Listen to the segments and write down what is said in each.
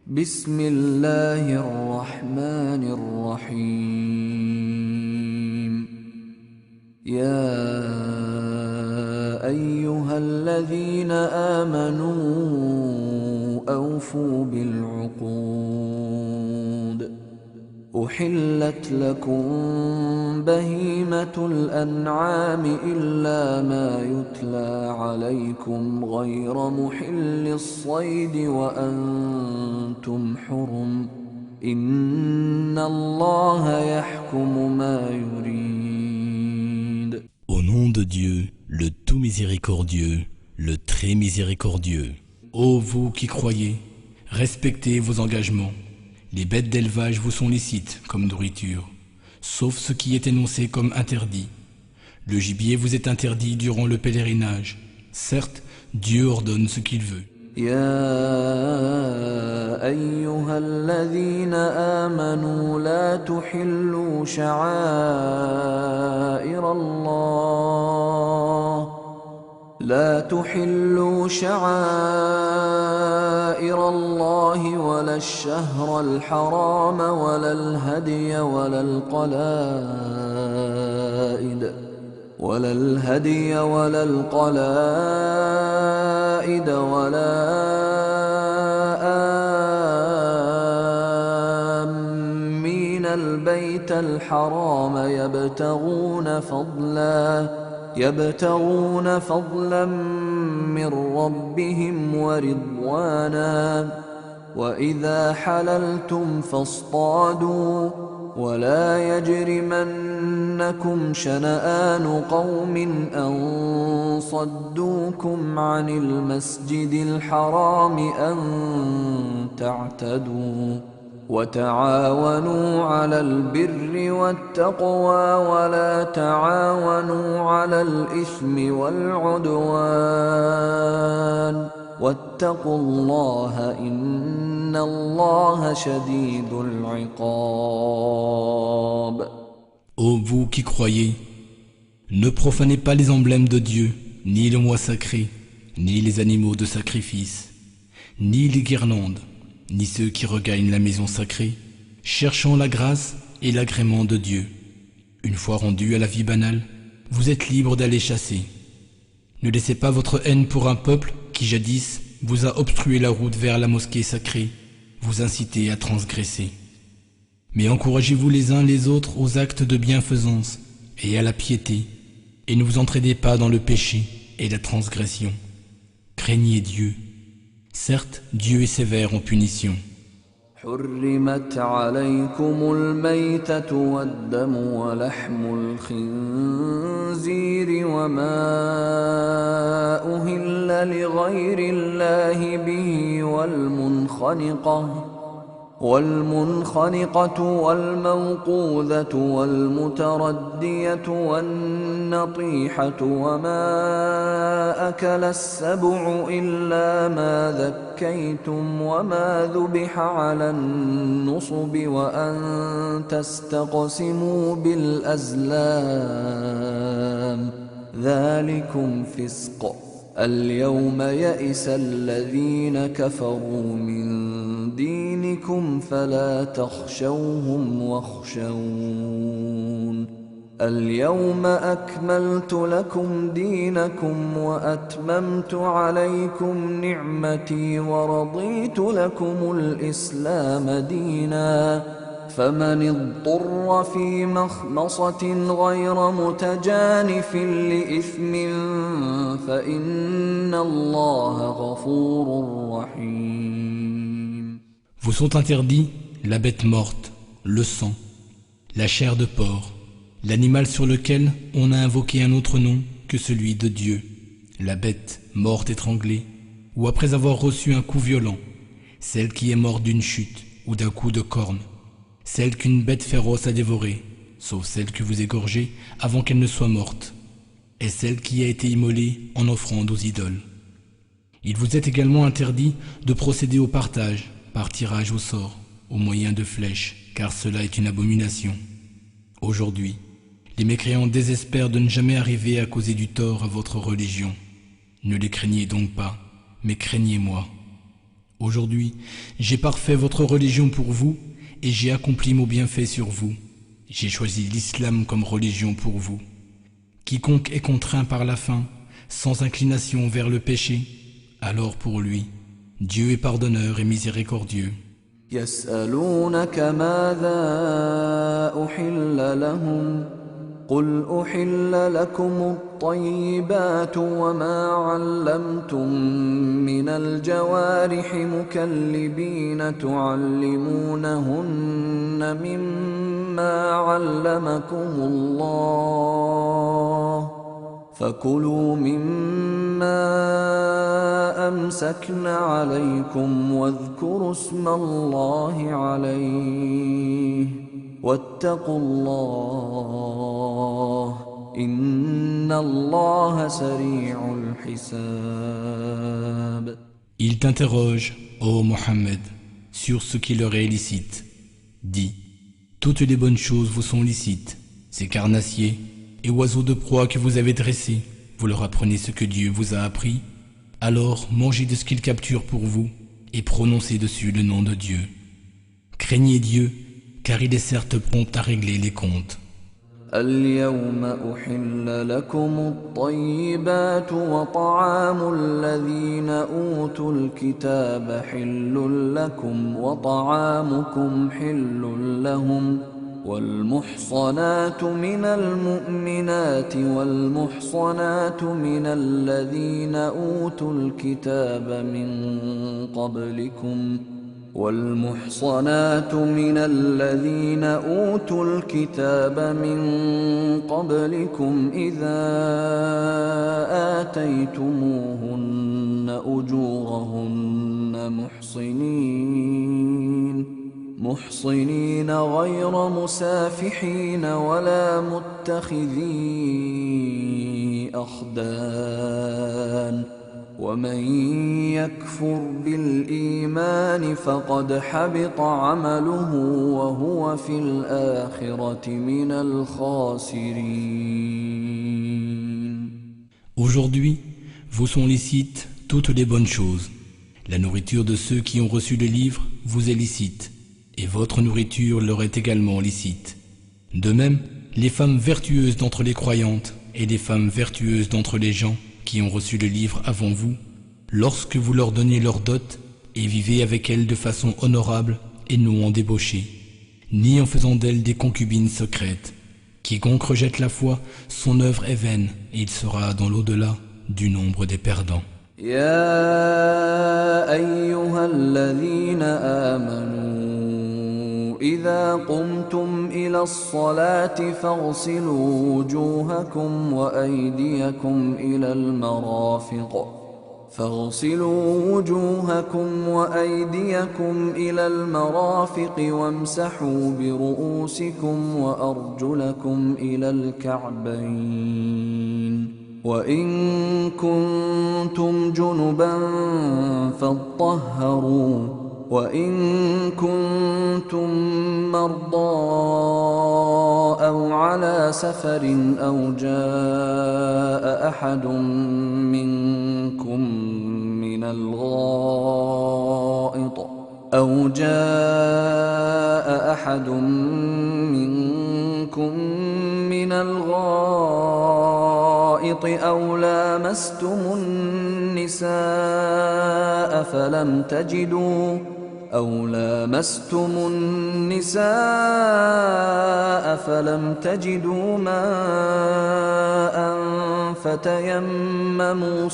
بسم الله الرحمن الرحيم يا أيها الذين آمنوا أوفوا بالعقود أحلت لكم بهيمة الأنعام إلا ما يتلى عليكم غير محل الصيد وأنتم حرم إن الله يحكم ما يريد. Au nom de Dieu, le tout miséricordieux, le très miséricordieux. Ô vous qui croyez, respectez vos engagements. Les bêtes d'élevage vous sont licites comme nourriture, sauf ce qui est énoncé comme interdit. Le gibier vous est interdit durant le pèlerinage. Certes, Dieu ordonne ce qu'il veut. يا أيها الذين آمنوا لا تحلوا شعائر الله ولا الشهر الحرام ولا الهدي ولا القلائد ولا آمين البيت الحرام يبتغون فضلا من ربهم ورضوانا وإذا حللتم فاصطادوا ولا يجرمنكم شنآن قوم أن صدوكم عن المسجد الحرام أن تعتدوا وتعاونوا على البر والتقوى ولا تعاونوا على الإثم والعدوان واتقوا الله إن الله شديد العقاب. Ô vous qui croyez, ne profanez pas les emblèmes de Dieu, ni le mois sacré, ni les animaux de sacrifice, ni les guirlandes, ni ceux qui regagnent la maison sacrée, cherchant la grâce et l'agrément de Dieu. Une fois rendu à la vie banale, vous êtes libre d'aller chasser. Ne laissez pas votre haine pour un peuple qui jadis vous a obstrué la route vers la mosquée sacrée, vous inciter à transgresser. Mais encouragez-vous les uns les autres aux actes de bienfaisance et à la piété, et ne vous entraînez pas dans le péché et la transgression. Craignez Dieu. Certes, Dieu est sévère en punition. حرمت عليكم الميتة والدم ولحم الخنزير وما أهل لغير الله به والمنخنقة والموقوذة والمتردية والنطيحة وما أكل السبع إلا ما ذكيتم وما ذبح على النصب وأن تستقسموا بالأزلام ذلكم فسق. اليوم يئس الذين كفروا من دينكم فلا تخشوهم واخشون اليوم أكملت لكم دينكم وأتممت عليكم نعمتي ورضيت لكم الإسلام دينا فمن اضطر في مخمصة غير متجانف لإثم فإن الله غفور رحيم. Vous sont interdits la bête morte, le sang, la chair de porc, l'animal sur lequel on a invoqué un autre nom que celui de Dieu, la bête morte étranglée, ou après avoir reçu un coup violent, celle qui est morte d'une chute ou d'un coup de corne, celle qu'une bête féroce a dévorée, sauf celle que vous égorgez avant qu'elle ne soit morte, et celle qui a été immolée en offrande aux idoles. Il vous est également interdit de procéder au partage, par tirage au sort, au moyen de flèches, car cela est une abomination. Aujourd'hui, les mécréants désespèrent de ne jamais arriver à causer du tort à votre religion. Ne les craignez donc pas, mais craignez-moi. Aujourd'hui, j'ai parfait votre religion pour vous et j'ai accompli mon bienfait sur vous. J'ai choisi l'islam comme religion pour vous. Quiconque est contraint par la faim, sans inclination vers le péché, alors pour lui, Dieu est pardonneur et miséricordieux. يسألونك ماذا أحل لهم قل أحل لكم الطيبات وما علمتم من الجوارح مكلبين تعلمونهن مما علمكم الله فكلوا مما أمسكن عليكم واذكروا اسم الله عليه واتقوا الله إن الله سريع الحساب. Ils t'interrogent, ô Mohammed, sur ce qui leur est licite. Dis, toutes les bonnes choses vous sont licites, ces carnassiers et oiseaux de proie que vous avez dressés, vous leur apprenez ce que Dieu vous a appris, alors mangez de ce qu'ils capturent pour vous et prononcez dessus le nom de Dieu. Craignez Dieu, car il est certes prompt à régler les comptes. اليوم أحل لكم الطيبات وطعام الذين أوتوا الكتاب حل لكم وطعامكم حل لهم والمحصنات من المؤمنات والمحصنات من الذين أوتوا الكتاب من قبلكم إذا آتيتموهن أجورهن محصنين غير مسافحين ولا متخذي أخدان ومن يكفر بالإيمان فقد حبط عمله وهو في الآخرة من الخاسرين. Aujourd'hui, vous sont licites toutes les bonnes choses. La nourriture de ceux qui ont reçu le livre vous est licite, et votre nourriture leur est également licite. De même, les femmes vertueuses d'entre les croyantes et les femmes vertueuses d'entre les gens qui ont reçu le livre avant vous, lorsque vous leur donnez leur dot et vivez avec elles de façon honorable et non en débauché, ni en faisant d'elles des concubines secrètes. Quiconque rejette la foi, son œuvre est vaine et il sera dans l'au-delà du nombre des perdants. يا أيها الذين آمنوا إذا قمتم إلى الصلاة فاغسلوا وجوهكم وأيديكم إلى المرافق وامسحوا برؤوسكم وأرجلكم إلى الكعبين وإن كنتم جنبا فاطهروا وإن كنتم مرضى أو على سفر أو جاء أحد منكم من الغائط أو لامستم النساء فلم تجدوا ماء فتيمموا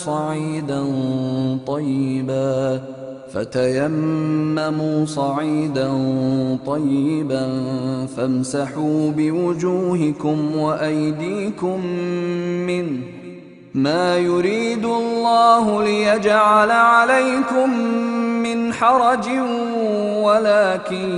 صعيدا طيبا فامسحوا بوجوهكم وأيديكم منه ما يريد الله ليجعل عليكم من حرج ولكن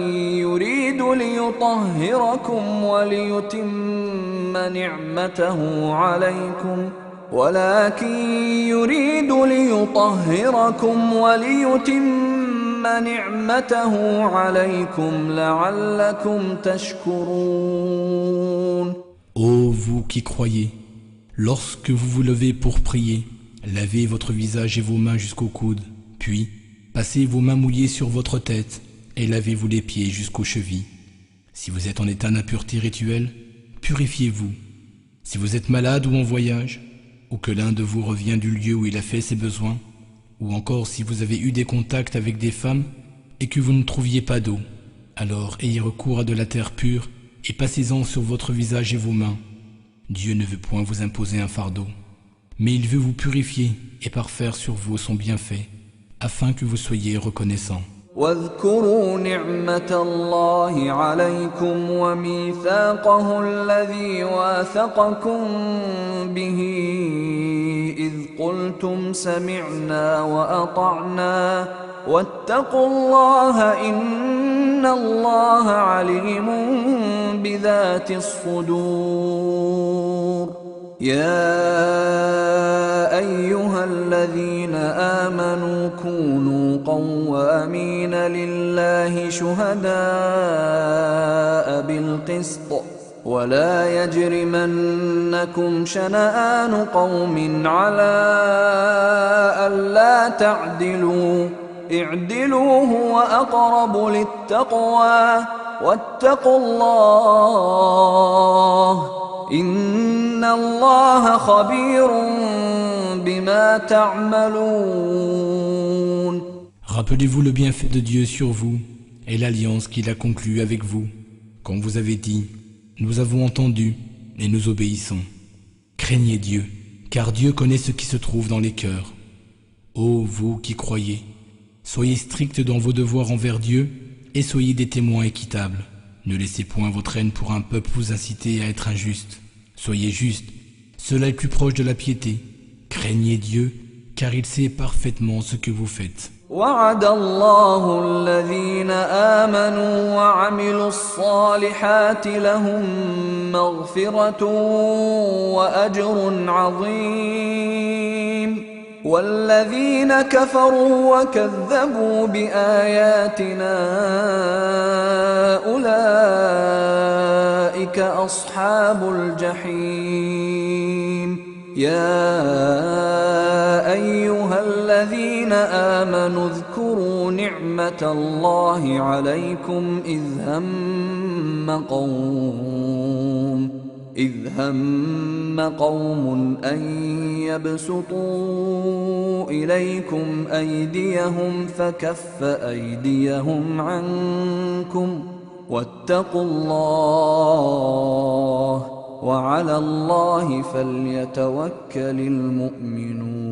يريد ليطهركم وليتم نعمته عليكم لعلكم تشكرون. Ô vous qui croyez, lorsque vous vous levez pour prier, lavez votre visage et vos mains jusqu'au coude, puis Passez vos mains mouillées sur votre tête et lavez-vous les pieds jusqu'aux chevilles. Si vous êtes en état d'impureté rituelle, purifiez-vous. Si vous êtes malade ou en voyage, ou que l'un de vous revient du lieu où il a fait ses besoins, ou encore si vous avez eu des contacts avec des femmes et que vous ne trouviez pas d'eau, alors ayez recours à de la terre pure et passez-en sur votre visage et vos mains. Dieu ne veut point vous imposer un fardeau, mais il veut vous purifier et parfaire sur vous son bienfait, afin que vous soyez reconnaissants. واذكروا نعمة الله عليكم وميثاقه الذي واثقكم به إذ قلتم سمعنا وأطعنا واتقوا الله إن الله عليم بذات الصدور يا أيها الذين آمنوا كونوا قوامين لله شهداء بالقسط ولا يجرمنكم شنآن قوم على ألا تعدلوا اعدلوا هو أقرب للتقوى واتقوا الله إن الله خبير بما تعملون. Rappelez-vous le bienfait de Dieu sur vous et l'alliance qu'il a conclue avec vous, quand vous avez dit « Nous avons entendu et nous obéissons ». Craignez Dieu, car Dieu connaît ce qui se trouve dans les cœurs. Ô vous qui croyez, soyez stricts dans vos devoirs envers Dieu et soyez des témoins équitables. Ne laissez point votre haine pour un peuple vous inciter à être injuste. Soyez justes, cela est plus proche de la piété. Craignez Dieu, car il sait parfaitement ce que vous faites. وعد الله الذين آمنوا وعملوا الصالحات لهم مغفرة وأجر عظيم والذين كفروا وكذبوا بآياتنا أولئك أصحاب الجحيم يا أيها الذين آمنوا اذكروا نعمة الله عليكم إذ هم قوم أن يبسطوا إليكم أيديهم فكف أيديهم عنكم واتقوا الله وعلى الله فليتوكل المؤمنون.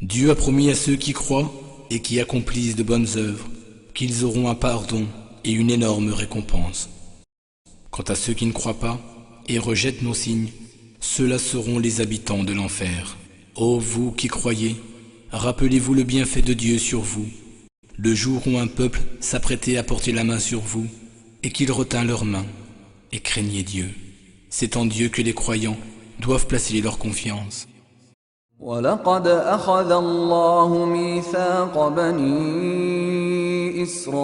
Dieu a promis à ceux qui croient et qui accomplissent de bonnes œuvres qu'ils auront un pardon et une énorme récompense. Quant à ceux qui ne croient pas et rejettent nos signes, ceux-là seront les habitants de l'enfer. Ô vous qui croyez, rappelez-vous le bienfait de Dieu sur vous, le jour où un peuple s'apprêtait à porter la main sur vous et qu'il retint leurs mains, et craignez Dieu. C'est en Dieu que les croyants doivent placer leur confiance. ولقد أخذ الله ميثاق بني إسرائيل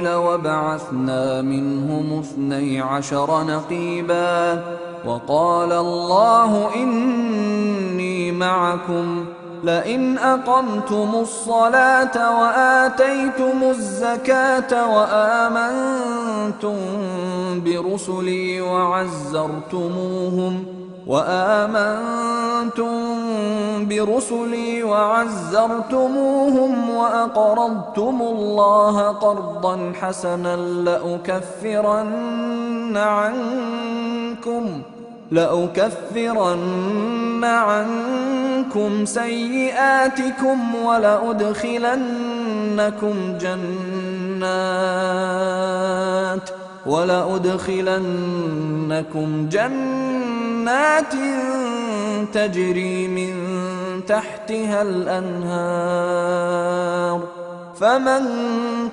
وبعثنا منهم 12 نقيبا وقال الله إني معكم لئن أقمتم الصلاة وآتيتم الزكاة وآمنتم برسلي وعزرتموهم وأقرضتم الله قرضا حسنا لأكفرن عنكم سيئاتكم ولأدخلنكم جنات تجري من تحتها الأنهار فمن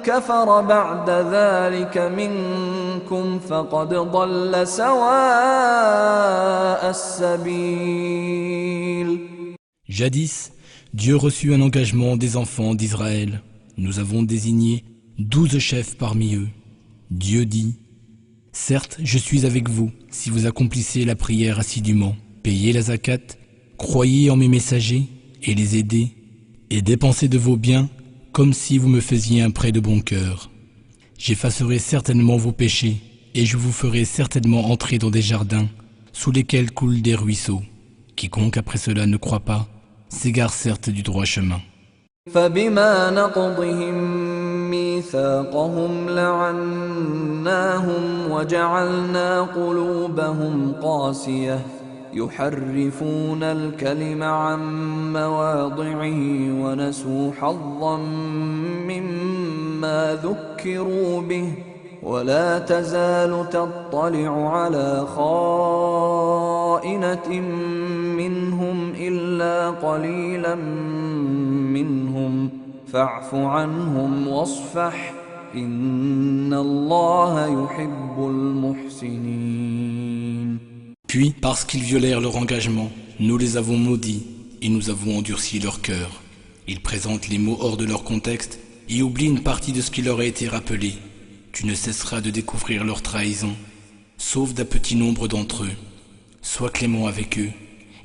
كفر بعد ذلك منكم فقد ضل سواء السبيل. Jadis, Dieu reçut un engagement des enfants d'Israël. Nous avons désigné 12 chefs parmi eux. Dieu dit: certes, je suis avec vous si vous accomplissez la prière assidûment, payez la zakat, croyez en mes messagers et les aidez, et dépensez de vos biens comme si vous me faisiez un prêt de bon cœur. J'effacerai certainement vos péchés et je vous ferai certainement entrer dans des jardins sous lesquels coulent des ruisseaux. Quiconque après cela ne croit pas s'égare certes du droit chemin. فبما نقضهم ميثاقهم لعناهم وجعلنا قلوبهم قاسية يحرفون الكلم عن مواضعه ونسوا حظا مما ذكروا به ولا تزال تطلع على خائنة منهم إلا قليلا منهم فاعف عنهم واصفح إن الله يحب المحسنين. Puis, parce qu'ils violèrent leur engagement, nous les avons maudits et nous avons endurci leur cœur. Ils présentent les mots hors de leur contexte et oublient une partie de ce qui leur a été rappelé. Tu ne cesseras de découvrir leur trahison, sauf d'un petit nombre d'entre eux. Sois clément avec eux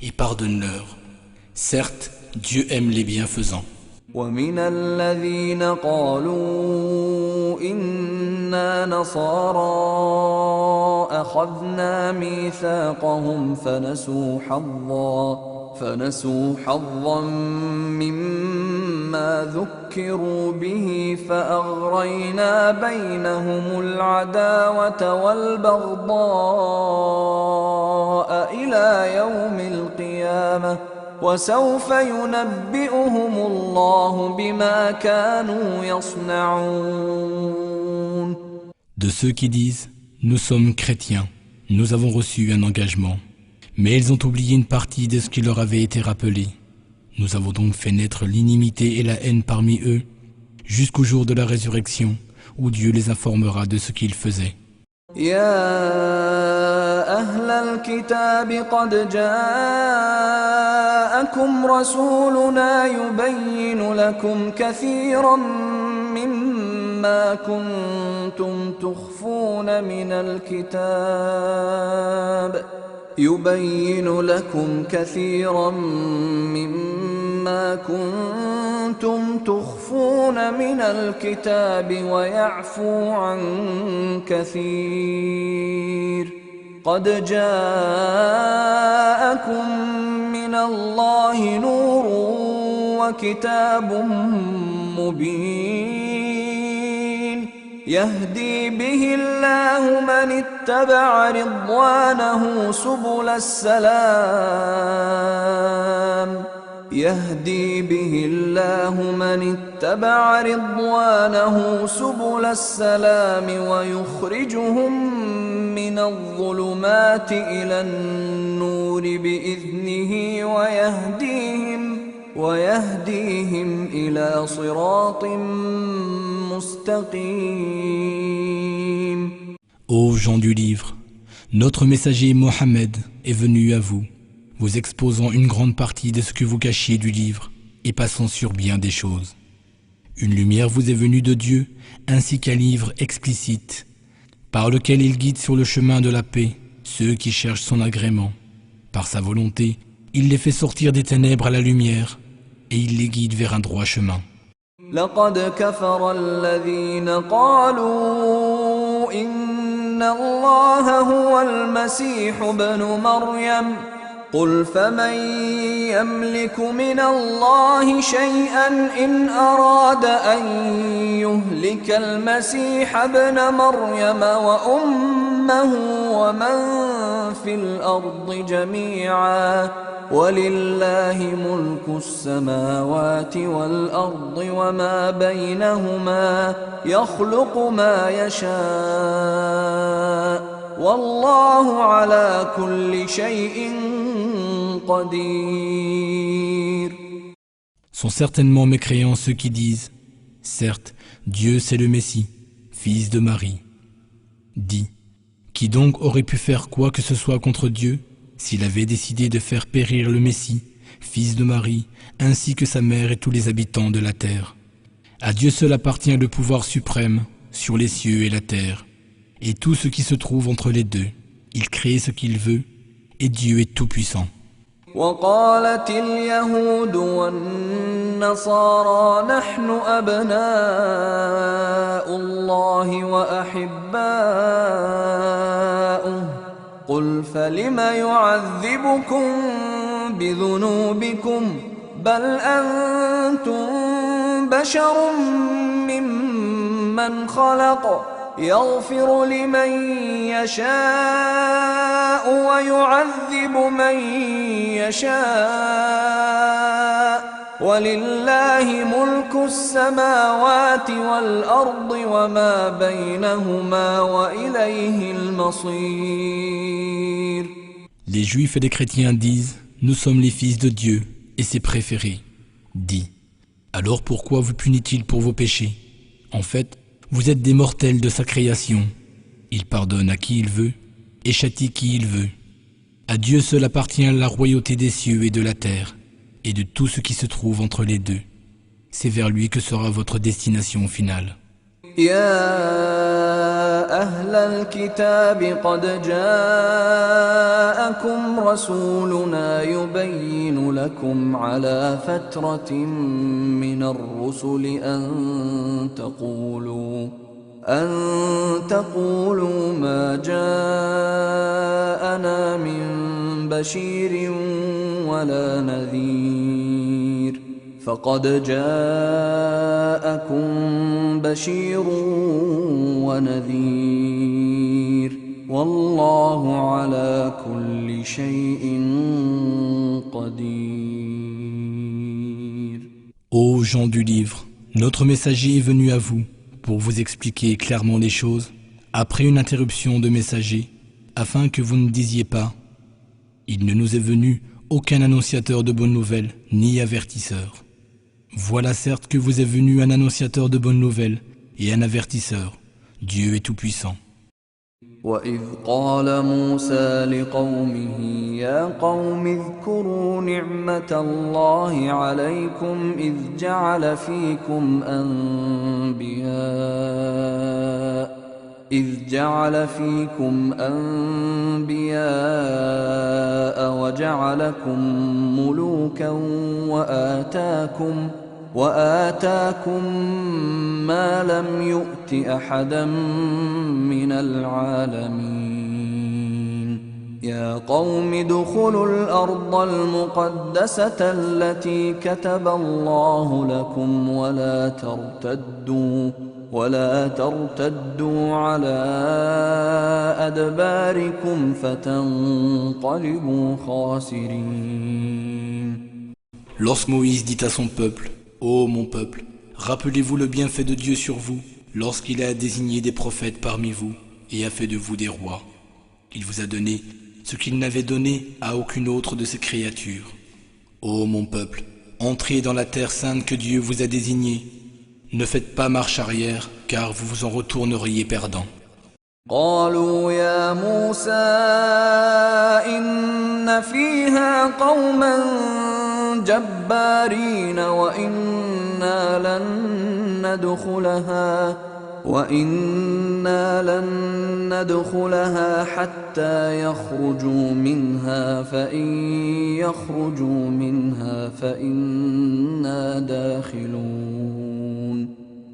et pardonne-leur. Certes, Dieu aime les bienfaisants. ومن الذين قالوا إنا نصارى أخذنا ميثاقهم فنسوا حظا مما ذكروا به فأغرينا بينهم العداوة والبغضاء إلى يوم القيامة وسوف ينبئهم الله بما كانوا يصنعون. De ceux qui disent « Nous sommes chrétiens, nous avons reçu un engagement ». Mais ils ont oublié une partie de ce qui leur avait été rappelé. Nous avons donc fait naître l'inimité et la haine parmi eux, jusqu'au jour de la résurrection, où Dieu les informera de ce qu'ils faisaient. يا أهل الكتاب قد جاءكم رسولنا يبين لكم كثيرا مما كنتم تخفون من الكتاب يبين لكم كثيرا مما كنتم تخفون من الكتاب ويعفو عن كثير قد جاءكم من الله نور وكتاب مبين يهدي به الله من اتبع رضوانه سبل السلام يهدي به الله من اتبع رضوانه سبل السلام ويخرجهم من الظلمات إلى النور بإذنه ويهديهم إلى صراط مستقيم. Ô gens du livre, notre messager Mohammed est venu à vous, vous exposant une grande partie de ce que vous cachiez du livre et passant sur bien des choses. Une lumière vous est venue de Dieu, ainsi qu'un livre explicite, par lequel il guide sur le chemin de la paix ceux qui cherchent son agrément. Par sa volonté, il les fait sortir des ténèbres à la lumière et il les guide vers un droit chemin. لقد كفر الذين قالوا إن الله هو المسيح ابن مريم قل فمن يملك من الله شيئا إن أراد أن يهلك المسيح ابن مريم وأمه ومن في الأرض جميعا ولله ملك السماوات والأرض وما بينهما يخلق ما يشاء والله على كل شيء قدير. Sont certainement mécréants ceux qui disent « Certes, Dieu c'est le Messie, fils de Marie. » Dis, qui donc aurait pu faire quoi que ce soit contre Dieu s'il avait décidé de faire périr le Messie, fils de Marie, ainsi que sa mère et tous les habitants de la terre. À Dieu seul appartient le pouvoir suprême sur les cieux et la terre, et tout ce qui se trouve entre les deux. Il crée ce qu'il veut, et Dieu est tout-puissant. وقالت اليهود والنصارى نحن أبناء الله وأحباؤه قل فلم يعذبكم بذنوبكم بل أنتم بشر ممن خلق يغفر لمن يشاء ويعذب من يشاء ولله ملك السماوات والأرض وما بينهما وإليه المصير. Les Juifs et les chrétiens disent « Nous sommes les fils de Dieu et ses préférés ». Dit « Alors pourquoi vous punit-il pour vos péchés? En fait, vous êtes des mortels de sa création. Il pardonne à qui il veut et châtie qui il veut. À Dieu seul appartient la royauté des cieux et de la terre, et de tout ce qui se trouve entre les deux. C'est vers lui que sera votre destination finale. يا أهل الكتاب قد جاءكم رسولنا يبين لكم على فترة من الرسل أن تقولوا ما جاءنا من بشير ولا نذير فقد جاءكم بشير ونذير والله على كل شيء قدير. Ô gens du livre, notre messager est venu à vous pour vous expliquer clairement les choses après une interruption de messager, afin que vous ne disiez pas « Il ne nous est venu aucun annonciateur de bonnes nouvelles ni avertisseur ». Voilà certes que vous est venu un annonciateur de bonnes nouvelles et un avertisseur. Dieu est tout-puissant. وَإِذْ قَالَ مُوسَى لِقَوْمِهِ يَا قَوْمِ اذْكُرُوا نِعْمَةَ اللَّهِ عَلَيْكُمْ إِذْ جَعَلَ فِيكُمْ أَنْبِيَاءَ وَجَعَلَكُمْ مُلُوكًا وآتاكم ما لم يؤت أحدا من العالمين. يا قوم ادخلوا الأرض المقدسة التي كتب الله لكم ولا ترتدوا على أدباركم فتنقلبوا خاسرين. Lorsque Moïse dit à son peuple, ô mon peuple, rappelez-vous le bienfait de Dieu sur vous, lorsqu'il a désigné des prophètes parmi vous et a fait de vous des rois. Il vous a donné ce qu'il n'avait donné à aucune autre de ses créatures. Ô mon peuple, entrez dans la terre sainte que Dieu vous a désignée. Ne faites pas marche arrière, car vous vous en retourneriez perdant. قالوا يا موسى إن فيها قوما جبارين وإنا لن ندخلها حتى يخرجوا منها فإن يخرجوا منها فإنا داخلون.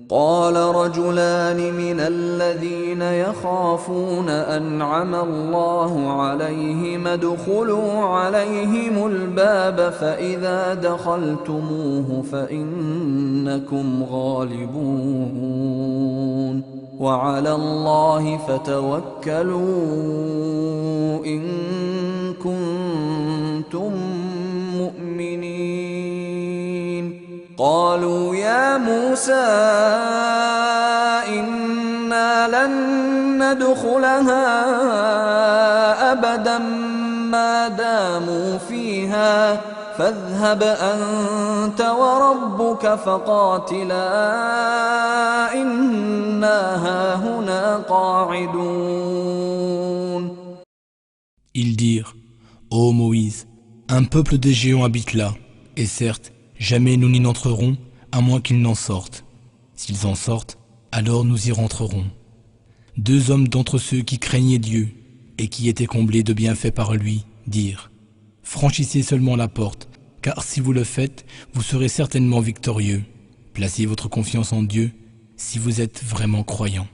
قال رجلان من الذين يخافون أنعم الله عليهم ادخلوا عليهم الباب فإذا دخلتموه فإنكم غالبون وعلى الله فتوكلوا إن كنتم مؤمنين. قالوا يا موسى إنا لن ندخلها أبدا ما داموا فيها فاذهب أنت وربك فقاتلا إنا هاهنا قاعدون. Ils dirent, ô Moïse, un peuple de géants habite là, et certes, jamais nous n'y n'entrerons, à moins qu'ils n'en sortent. S'ils en sortent, alors nous y rentrerons. Deux hommes d'entre ceux qui craignaient Dieu et qui étaient comblés de bienfaits par lui dirent, franchissez seulement la porte, car si vous le faites, vous serez certainement victorieux. Placez votre confiance en Dieu si vous êtes vraiment croyant. »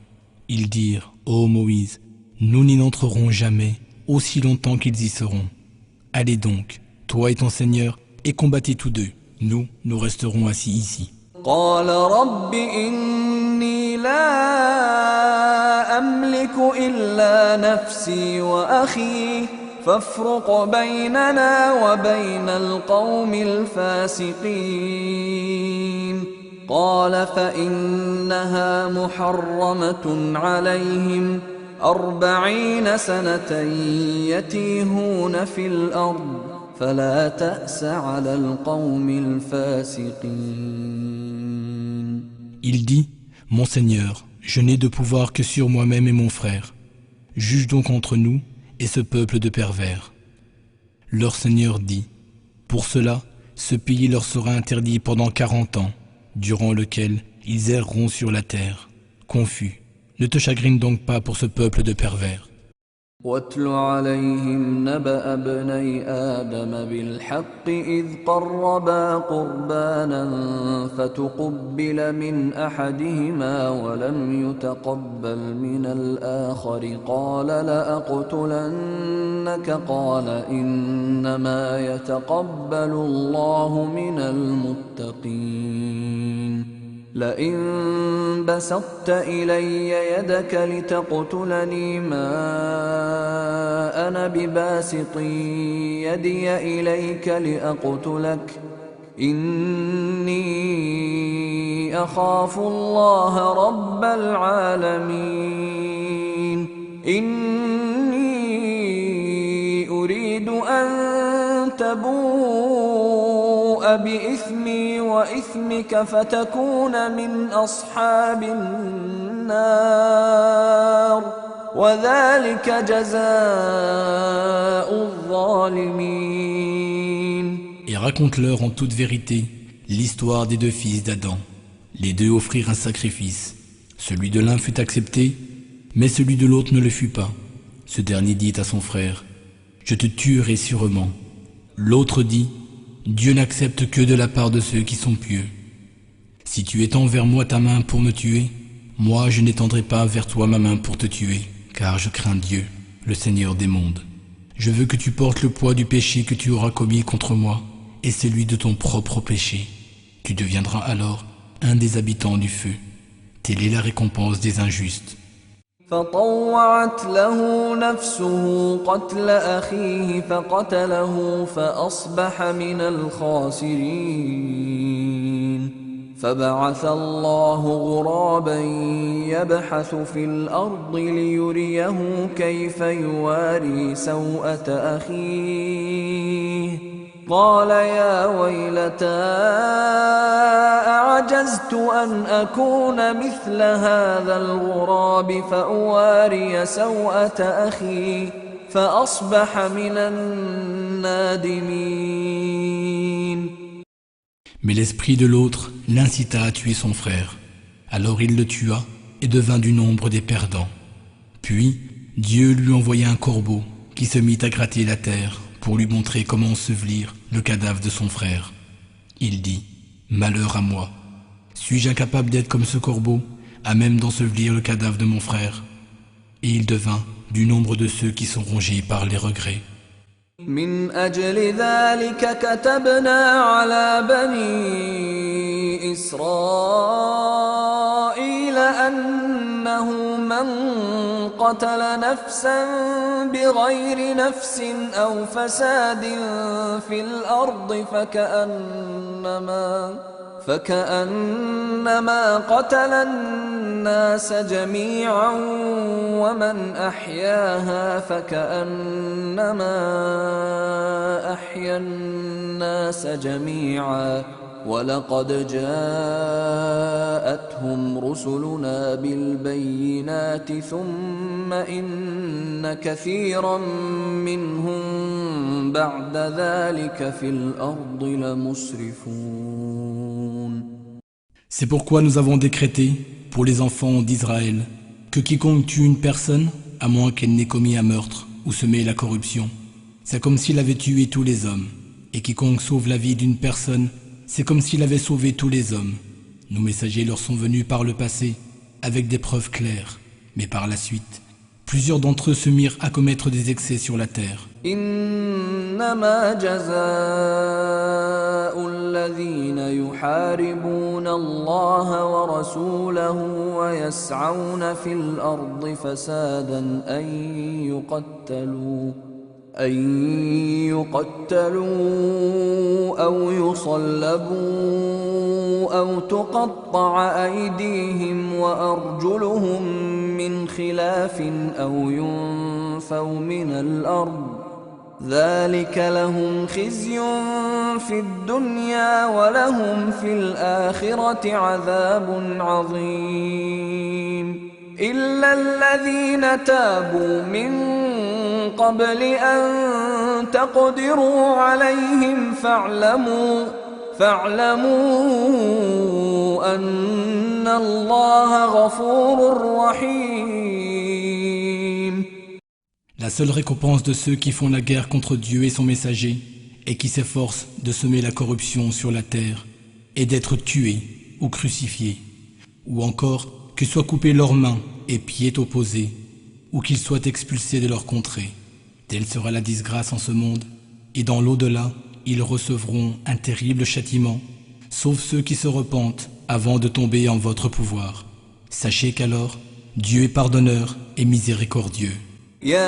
Ils dirent, « Ô Moïse, nous n'y entrerons jamais, aussi longtemps qu'ils y seront. Allez donc, toi et ton Seigneur, et combattez tous deux. Nous resterons assis ici. » قال رب إني لا أملك إلا نفسي وأخي فافرق بيننا وبين القوم الفاسقين قال فإنها محرمة عليهم 40 سنة يتيهون في الأرض فلا تأس على القوم الفاسقين. Il dit, « Mon Seigneur, je n'ai de pouvoir que sur moi-même et mon frère. Juge donc entre nous et ce peuple de pervers. » Leur Seigneur dit, « Pour cela, ce pays leur sera interdit pendant 40 ans, durant lequel ils erreront sur la terre, confus. Ne te chagrine donc pas pour ce peuple de pervers. » واتل عليهم نبأ ابني آدم بالحق إذ قربا قربانا فتقبل من أحدهما ولم يتقبل من الآخر قال لأقتلنك قال إنما يتقبل الله من المتقين لئن بسطت إلي يدك لتقتلني ما أنا بباسط يدي إليك لأقتلك إني أخاف الله رب العالمين إني أريد أن تبوء بإثمي وإثمك فتكون من أصحاب النار وذلك جزاء الظالمين. Et raconte-leur en toute vérité l'histoire des deux fils d'Adam. Les deux offrirent un sacrifice. Celui de l'un fut accepté, mais celui de l'autre ne le fut pas. Ce dernier dit à son frère, « Je te tuerai sûrement. » L'autre dit, « Dieu n'accepte que de la part de ceux qui sont pieux. Si tu étends vers moi ta main pour me tuer, moi je n'étendrai pas vers toi ma main pour te tuer, car je crains Dieu, le Seigneur des mondes. Je veux que tu portes le poids du péché que tu auras commis contre moi, et celui de ton propre péché. Tu deviendras alors un des habitants du feu. Telle est la récompense des injustes. » فطوعت له نفسه قتل أخيه فقتله فأصبح من الخاسرين فبعث الله غرابا يبحث في الأرض ليريه كيف يواري سوءة أخيه قال يا ويلتى أعجزت أن أكون مثل هذا الغراب فأواري سوءة أخي فأصبح من النادمين. Mais l'esprit de l'autre l'incita à tuer son frère. Alors il le tua et devint du nombre des perdants. Puis Dieu lui envoya un corbeau qui se mit à gratter la terre pour lui montrer comment ensevelir le cadavre de son frère. Il dit, « Malheur à moi, suis-je incapable d'être comme ce corbeau, à même d'ensevelir le cadavre de mon frère ?» Et il devint du nombre de ceux qui sont rongés par les regrets. من أجل ذلك كتبنا على بني إسرائيل أنه من قتل نفسا بغير نفس أو فساد في الأرض فكأنما قتل الناس جميعا ومن أحياها فكأنما أحيا الناس جميعا ولقد جاءتهم رسلنا بالبينات ثم إن كثيرا منهم بعد ذلك في الأرض لمسرفون. C'est pourquoi nous avons décrété, pour les enfants d'Israël, que quiconque tue une personne, à moins qu'elle n'ait commis un meurtre ou semé la corruption, c'est comme s'il avait tué tous les hommes. Et quiconque sauve la vie d'une personne, c'est comme s'il avait sauvé tous les hommes. Nos messagers leur sont venus par le passé, avec des preuves claires. Mais par la suite, plusieurs d'entre eux se mirent à commettre des excès sur la terre. إنما جزاء الذين يحاربون الله ورسوله ويسعون في الأرض فسادا أن يقتلوا أو يصلبوا أو تقطع أيديهم وأرجلهم من خلاف أو ينفوا من الأرض ذلك لهم خزي في الدنيا ولهم في الآخرة عذاب عظيم إلا الذين تابوا من قبل أن تقدروا عليهم فاعلموا أن الله غفور رحيم. La seule récompense de ceux qui font la guerre contre Dieu et son messager et qui s'efforcent de semer la corruption sur la terre est d'être tués ou crucifiés, ou encore que soient coupés leurs mains et pieds opposés, ou qu'ils soient expulsés de leur contrée. Telle sera la disgrâce en ce monde, et dans l'au-delà, ils recevront un terrible châtiment, sauf ceux qui se repentent avant de tomber en votre pouvoir. Sachez qu'alors, Dieu est pardonneur et miséricordieux. يا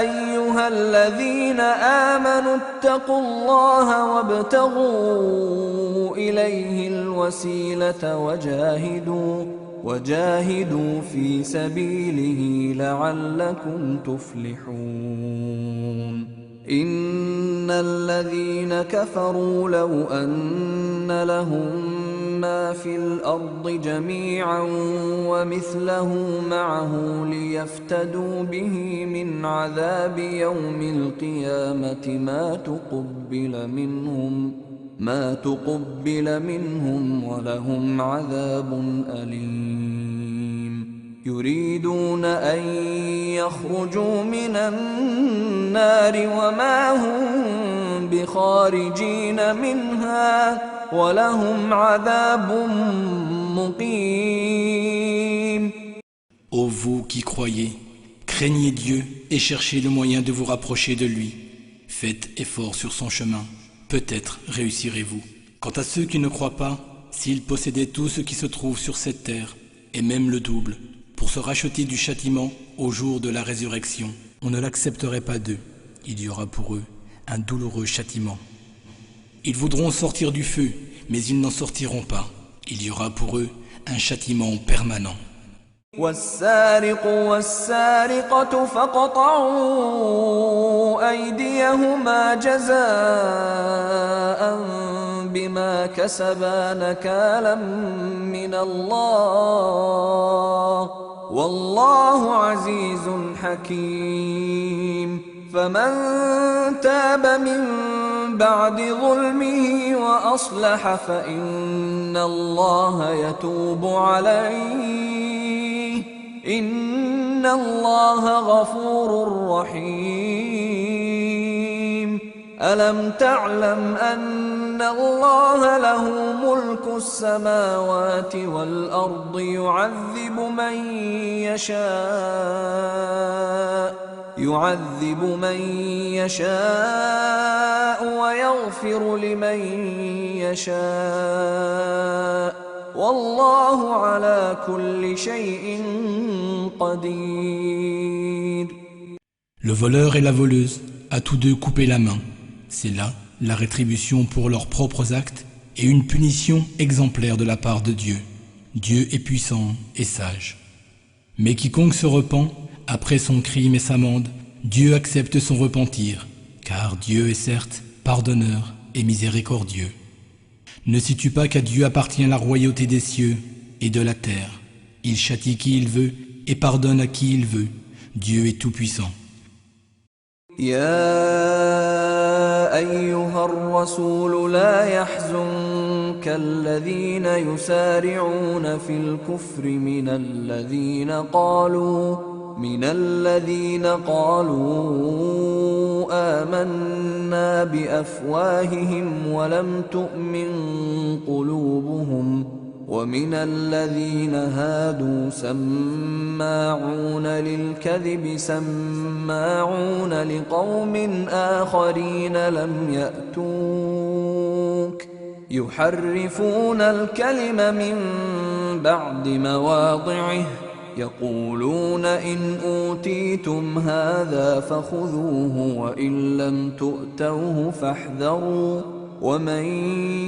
أيها الذين آمنوا اتقوا الله وابتغوا إليه الوسيلة وجاهدوا في سبيله لعلكم تفلحون إن الذين كفروا لو أن لهم ما في الأرض جميعا ومثله معه ليفتدوا به من عذاب يوم القيامة ما تقبل منهم ولهم عذاب أليم يريدون أن يخرجوا من النار وما هم بخارجين منها ولهم عذاب مقيم. Ô vous qui croyez, craignez Dieu et cherchez le moyen de vous rapprocher de lui. Faites effort sur son chemin, peut-être réussirez-vous. Quant à ceux qui ne croient pas, s'ils possédaient tout ce qui se trouve sur cette terre, et même le double, pour se racheter du châtiment au jour de la résurrection, on ne l'accepterait pas d'eux. Il y aura pour eux un douloureux châtiment. Ils voudront sortir du feu, mais ils n'en sortiront pas. Il y aura pour eux un châtiment permanent. والسارق والسارقة فاقطعوا أيديهما جزاء بما كسبا نكالا من الله والله عزيز حكيم فمن تاب من بعد ظلمه وأصلح فإن الله يتوب عليه إن الله غفور رحيم ألم تعلم أن الله له ملك السماوات والأرض يعذب من يشاء ويغفر لمن يشاء والله على كل شيء قدير. Le voleur et la voleuse, à tous deux couper la main. C'est là la rétribution pour leurs propres actes et une punition exemplaire de la part de Dieu. Dieu est puissant et sage. Mais quiconque se repent, après son crime et s'amende, Dieu accepte son repentir, car Dieu est certes pardonneur et miséricordieux. Ne sais-tu pas qu'à Dieu appartient la royauté des cieux et de la terre? Il châtie qui il veut et pardonne à qui il veut. Dieu est tout-puissant. يا أيها الرسول لا يحزنك الذين يسارعون في الكفر من الذين من الذين قالوا آمنا بأفواههم ولم تؤمن قلوبهم ومن الذين هادوا سماعون للكذب سماعون لقوم آخرين لم يأتوك يحرفون الكلم من بعد مواضعه يقولون إن أوتيتم هذا فخذوه وإن لم تؤتوه فاحذروا ومن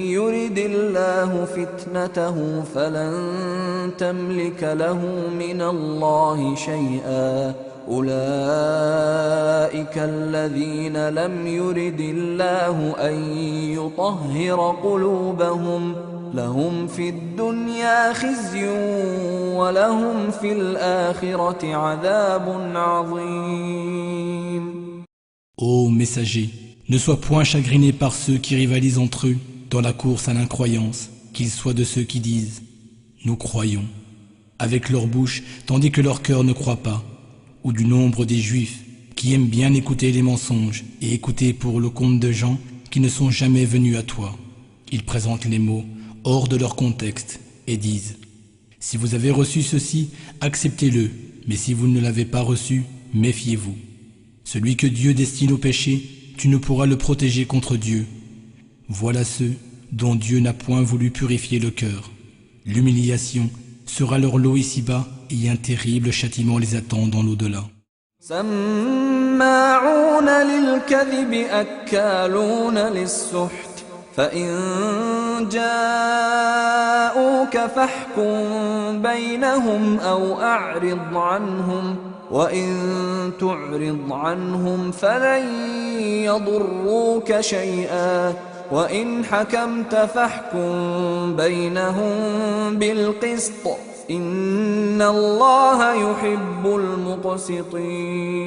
يرد الله فتنته فلن تملك له من الله شيئا أولئك الذين لم يرد الله أن يطهر قلوبهم لهم في الدنيا خزي ولهم في الآخرة عذاب عظيم. Ô messager, ne sois point chagriné par ceux qui rivalisent entre eux dans la course à l'incroyance, qu'ils soient de ceux qui disent « Nous croyons » avec leur bouche tandis que leur cœur ne croit pas, ou du nombre des Juifs qui aiment bien écouter les mensonges et écouter pour le compte de gens qui ne sont jamais venus à toi. Ils présentent les mots hors de leur contexte et disent « Si vous avez reçu ceci, acceptez-le, mais si vous ne l'avez pas reçu, méfiez-vous. Celui que Dieu destine au péché, tu ne pourras le protéger contre Dieu. Voilà ceux dont Dieu n'a point voulu purifier le cœur. L'humiliation sera leur lot ici-bas et un terrible châtiment les attend dans l'au-delà. » سماعون للكذب أكالون للسحت فإن جاءوك فاحكم بينهم أو أعرض عنهم وإن تعرض عنهم فلن يضروك شيئا وإن حكمت فاحكم بينهم بالقسط إن الله يحب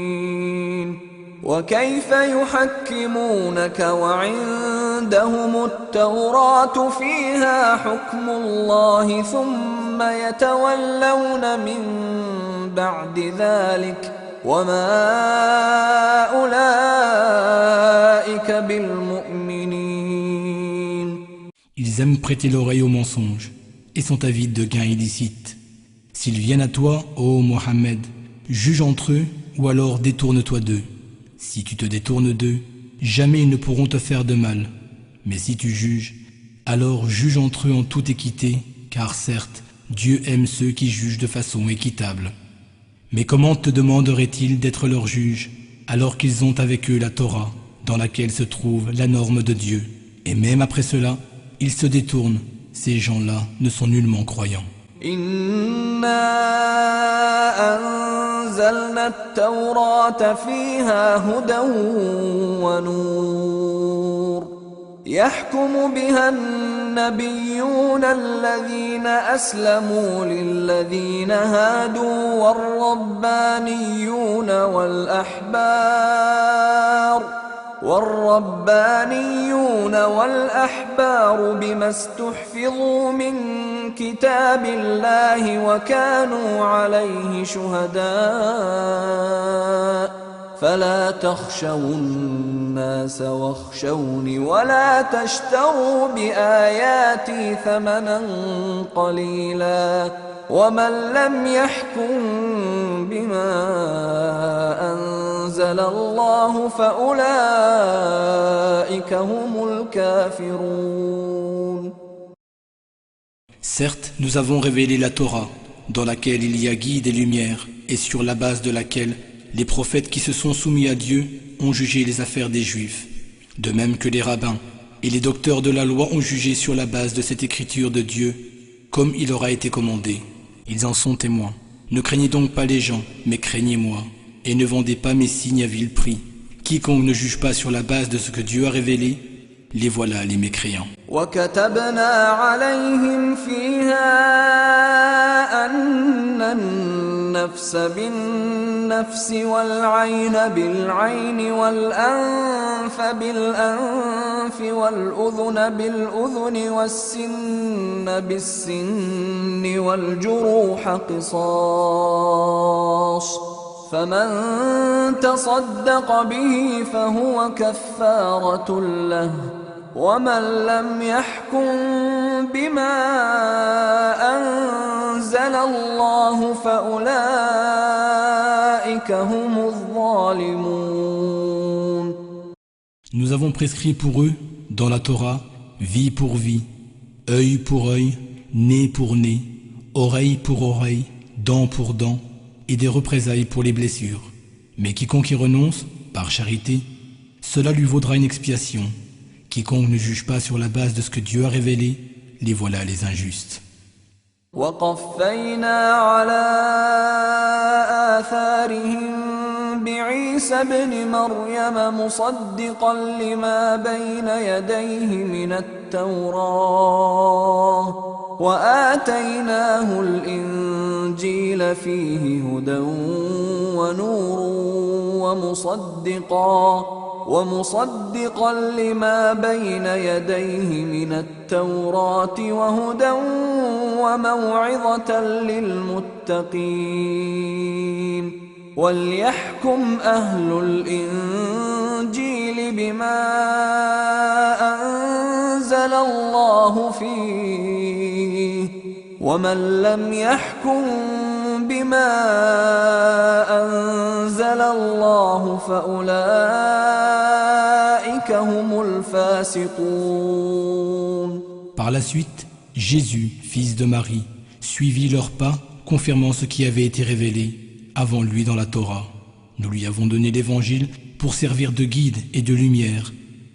المقسطين وكيف يحكمونك وعندهم التوراة فيها حكم الله ثم يتولون من بعد ذلك وما أولئك بالمؤمنين. Ils aiment prêter l'oreille aux mensonges et sont avides de gains illicites. S'ils viennent à toi, ô Mohammed, juge entre eux ou alors détourne-toi d'eux. Si tu te détournes d'eux, jamais ils ne pourront te faire de mal. Mais si tu juges, alors juge entre eux en toute équité, car certes, Dieu aime ceux qui jugent de façon équitable. Mais comment te demanderait-il d'être leur juge, alors qu'ils ont avec eux la Torah, dans laquelle se trouve la norme de Dieu? Et même après cela, ils se détournent. Ces gens-là ne sont nullement croyants. إنا أنزلنا التوراة فيها هدى ونور يحكم بها النبيون الذين أسلموا للذين هادوا والربانيون والأحبار بما استحفظوا من كتاب الله وكانوا عليه شهداء فلا تخشوا الناس واخشوني ولا تشتروا بآياتي ثمنا قليلا ومن لم يحكم بما أنزل الله فأولئك هم الكافرون. Certes, nous avons révélé la Torah, dans laquelle il y a guide et lumière, et sur la base de laquelle les prophètes qui se sont soumis à Dieu ont jugé les affaires des Juifs, de même que les rabbins et les docteurs de la loi ont jugé sur la base de cette écriture de Dieu, comme il leur a été commandé. Ils en sont témoins. Ne craignez donc pas les gens, mais craignez-moi, et ne vendez pas mes signes à vil prix. Quiconque ne juge pas sur la base de ce que Dieu a révélé, les voilà les mécréants. وكتبنا عليهم فيها أن النفس بالنفس والعين بالعين والأنف بالأنف والأذن بالأذن والسن بالسن والجروح قصاص فمن تصدق به فهو كفارة له ومن لم يحكم بما أنزل الله فأولئك هم الظالمون. Nous avons prescrit pour eux, dans la Torah, vie pour vie, œil pour œil, nez pour nez, oreille pour oreille, dent pour dent, et des représailles pour les blessures. Mais quiconque y renonce, par charité, cela lui vaudra une expiation. Quiconque ne juge pas sur la base de ce que Dieu a révélé, les voilà les injustes. وقفينا على آثارهم بعيسى ابن مريم مصدقا لما بين يديه من التوراة وآتيناه الإنجيل فيه هدى ونور ومصدقا لما بين يديه من التوراة وهدى وموعظة للمتقين وليحكم أهل الإنجيل بما أنزل الله فيه ومن لم يحكم بما أنزل الله فأولئك هم الفاسقون. Par la suite, Jésus, fils de Marie, suivit leurs pas, confirmant ce qui avait été révélé avant lui dans la Torah. Nous lui avons donné l'évangile pour servir de guide et de lumière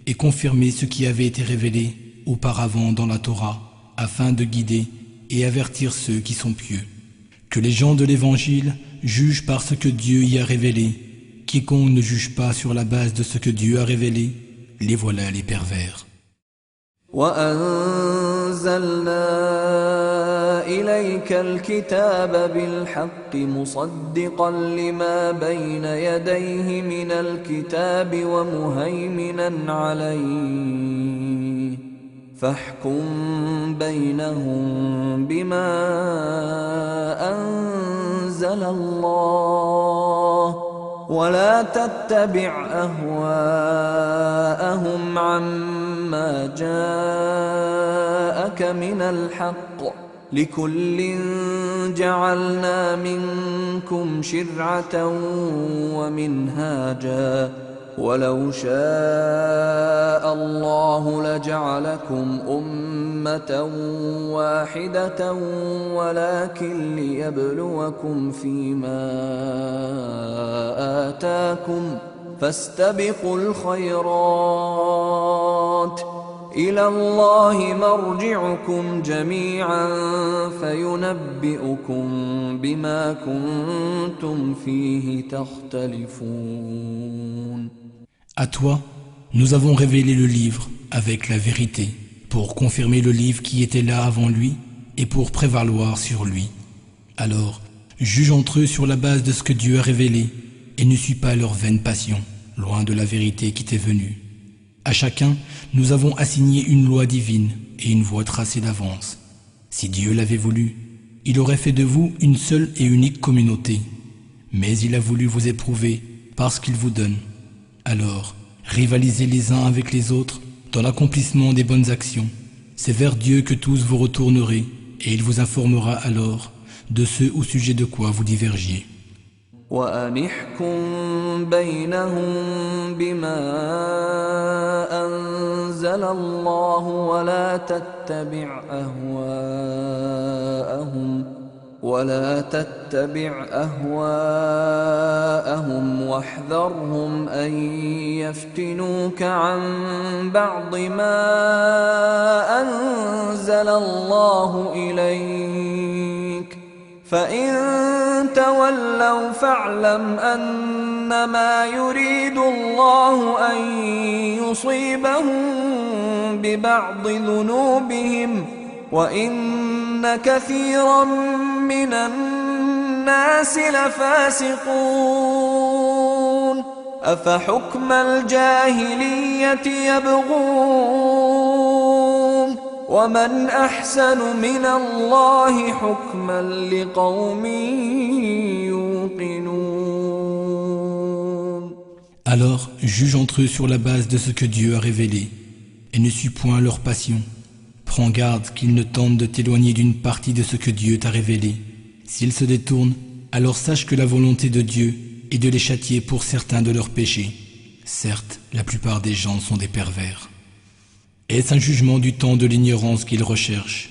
et confirmer ce qui avait été révélé auparavant dans la Torah, afin de guider et avertir ceux qui sont pieux. Que les gens de l'évangile jugent par ce que Dieu y a révélé. Quiconque ne juge pas sur la base de ce que Dieu a révélé, les voilà les pervers. وأنزلنا إليك الكتاب بالحق مصدقا لما بين يديه من الكتاب ومهيمنا عليه فاحكم بينهم بما أنزل الله ولا تتبع أهواءهم عما جاءك من الحق لكل جعلنا منكم شرعة ومنهاجا ولو شاء الله لجعلكم أمة واحدة ولكن ليبلوكم فيما آتاكم فاستبقوا الخيرات إلى الله مرجعكم جميعا فينبئكم بما كنتم فيه تختلفون. À toi, nous avons révélé le livre avec la vérité, pour confirmer le livre qui était là avant lui et pour prévaloir sur lui. Alors, juge entre eux sur la base de ce que Dieu a révélé et ne suis pas leur vaine passion, loin de la vérité qui t'est venue. À chacun, nous avons assigné une loi divine et une voie tracée d'avance. Si Dieu l'avait voulu, il aurait fait de vous une seule et unique communauté. Mais il a voulu vous éprouver parce qu'il vous donne. Alors, rivalisez les uns avec les autres dans l'accomplissement des bonnes actions. C'est vers Dieu que tous vous retournerez et il vous informera alors de ce au sujet de quoi vous divergiez. وأنحكم بينهم بما أنزل الله ولا تتبع أهواءهم واحذرهم أن يفتنوك عن بعض ما أنزل الله إليك فإن تولوا فاعلم أنما يريد الله أن يصيبهم ببعض ذنوبهم وإن كثيرا من الناس لفاسقون أفحكم الجاهلية يبغون ومن أحسن من الله حكما لقوم يوقنون. Alors juge entre eux sur la base de ce que Dieu a révélé, et ne suis point leur passion. Prends garde qu'ils ne tentent de t'éloigner d'une partie de ce que Dieu t'a révélé. S'ils se détournent, alors sache que la volonté de Dieu est de les châtier pour certains de leurs péchés. Certes, la plupart des gens sont des pervers. Est-ce un jugement du temps de l'ignorance qu'ils recherchent?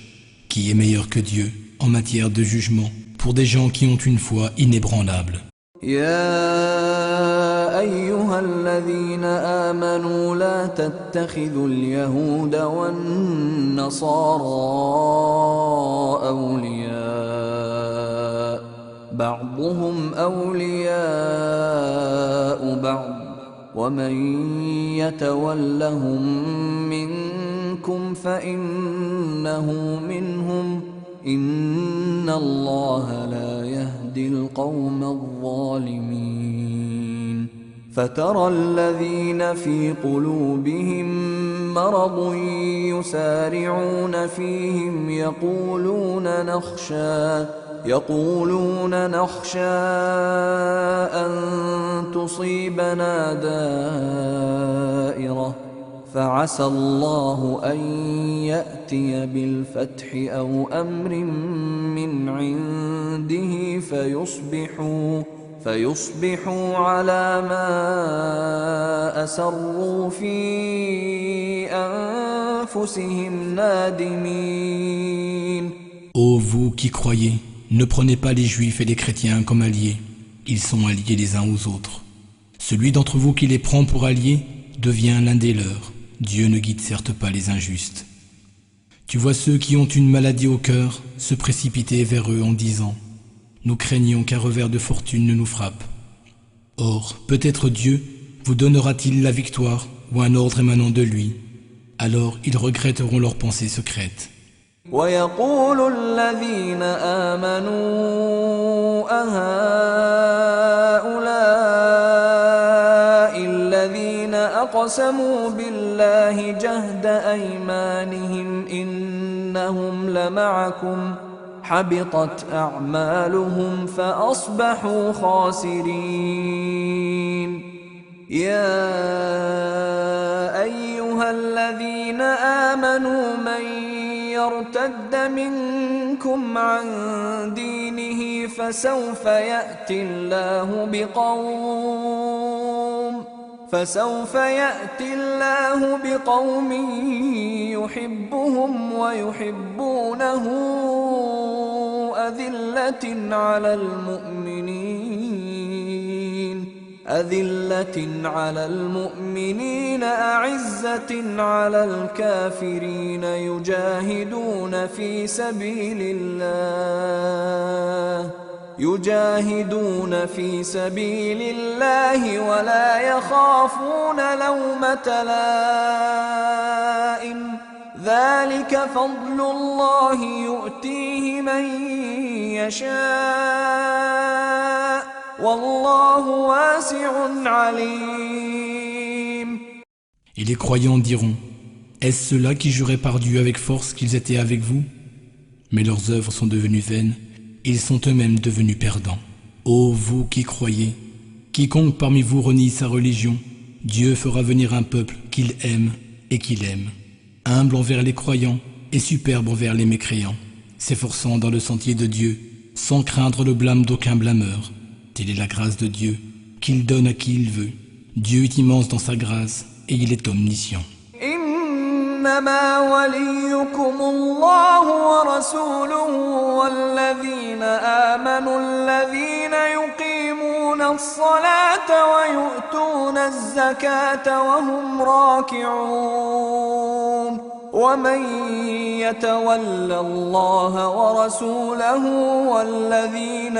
Qui est meilleur que Dieu en matière de jugement pour des gens qui ont une foi inébranlable? يا أيها الذين آمنوا لا تتخذوا اليهود والنصارى أولياء بعضهم أولياء بعض ومن يتولهم منكم فإنه منهم إن الله لا يهدي القوم الظالمين فترى الذين في قلوبهم مرض يسارعون فيهم يقولون نخشى أن تصيبنا دائرة فعسى الله أن يأتي بالفتح أو أمر من عنده فيصبحوا على ما أسروا في أنفسهم نادمين. Ô vous qui croyez, ne prenez pas les juifs et les chrétiens comme alliés. Ils sont alliés les uns aux autres. Celui d'entre vous qui les prend pour alliés devient l'un des leurs. Dieu ne guide certes pas les injustes. Tu vois ceux qui ont une maladie au cœur se précipiter vers eux en disant « Nous craignons qu'un revers de fortune ne nous frappe. » Or, peut-être Dieu vous donnera-t-il la victoire ou un ordre émanant de lui. Alors ils regretteront leurs pensées secrètes. ويقول الذين آمنوا أهؤلاء الذين أقسموا بالله جهد أيمانهم إنهم لمعكم حبطت أعمالهم فأصبحوا خاسرين. يا أيها الذين آمنوا من يرتد منكم عن دينه فسوف يأتي الله بقوم يحبهم ويحبونه أذلة على المؤمنين أعزة على الكافرين يجاهدون في سبيل الله ولا يخافون لومة لائم ذلك فضل الله يؤتيه من يشاء والله واسع عليم. Et les croyants diront, est-ce ceux-là qui juraient par Dieu avec force qu'ils étaient avec vous? Mais leurs œuvres sont devenues vaines, et ils sont eux-mêmes devenus perdants. Ô vous qui croyez, quiconque parmi vous renie sa religion, Dieu fera venir un peuple qu'il aime et qu'il aime, humble envers les croyants et superbe envers les mécréants, s'efforçant dans le sentier de Dieu, sans craindre le blâme d'aucun blâmeur. Telle est la grâce de Dieu, qu'il donne à qui il veut. Dieu est immense dans sa grâce, et il est omniscient. إنما وليكم الله ورسوله والذين آمنوا الذين يقيمون الصلاة ويؤتون الزكاة وهم راكعون ومن يتول الله ورسوله والذين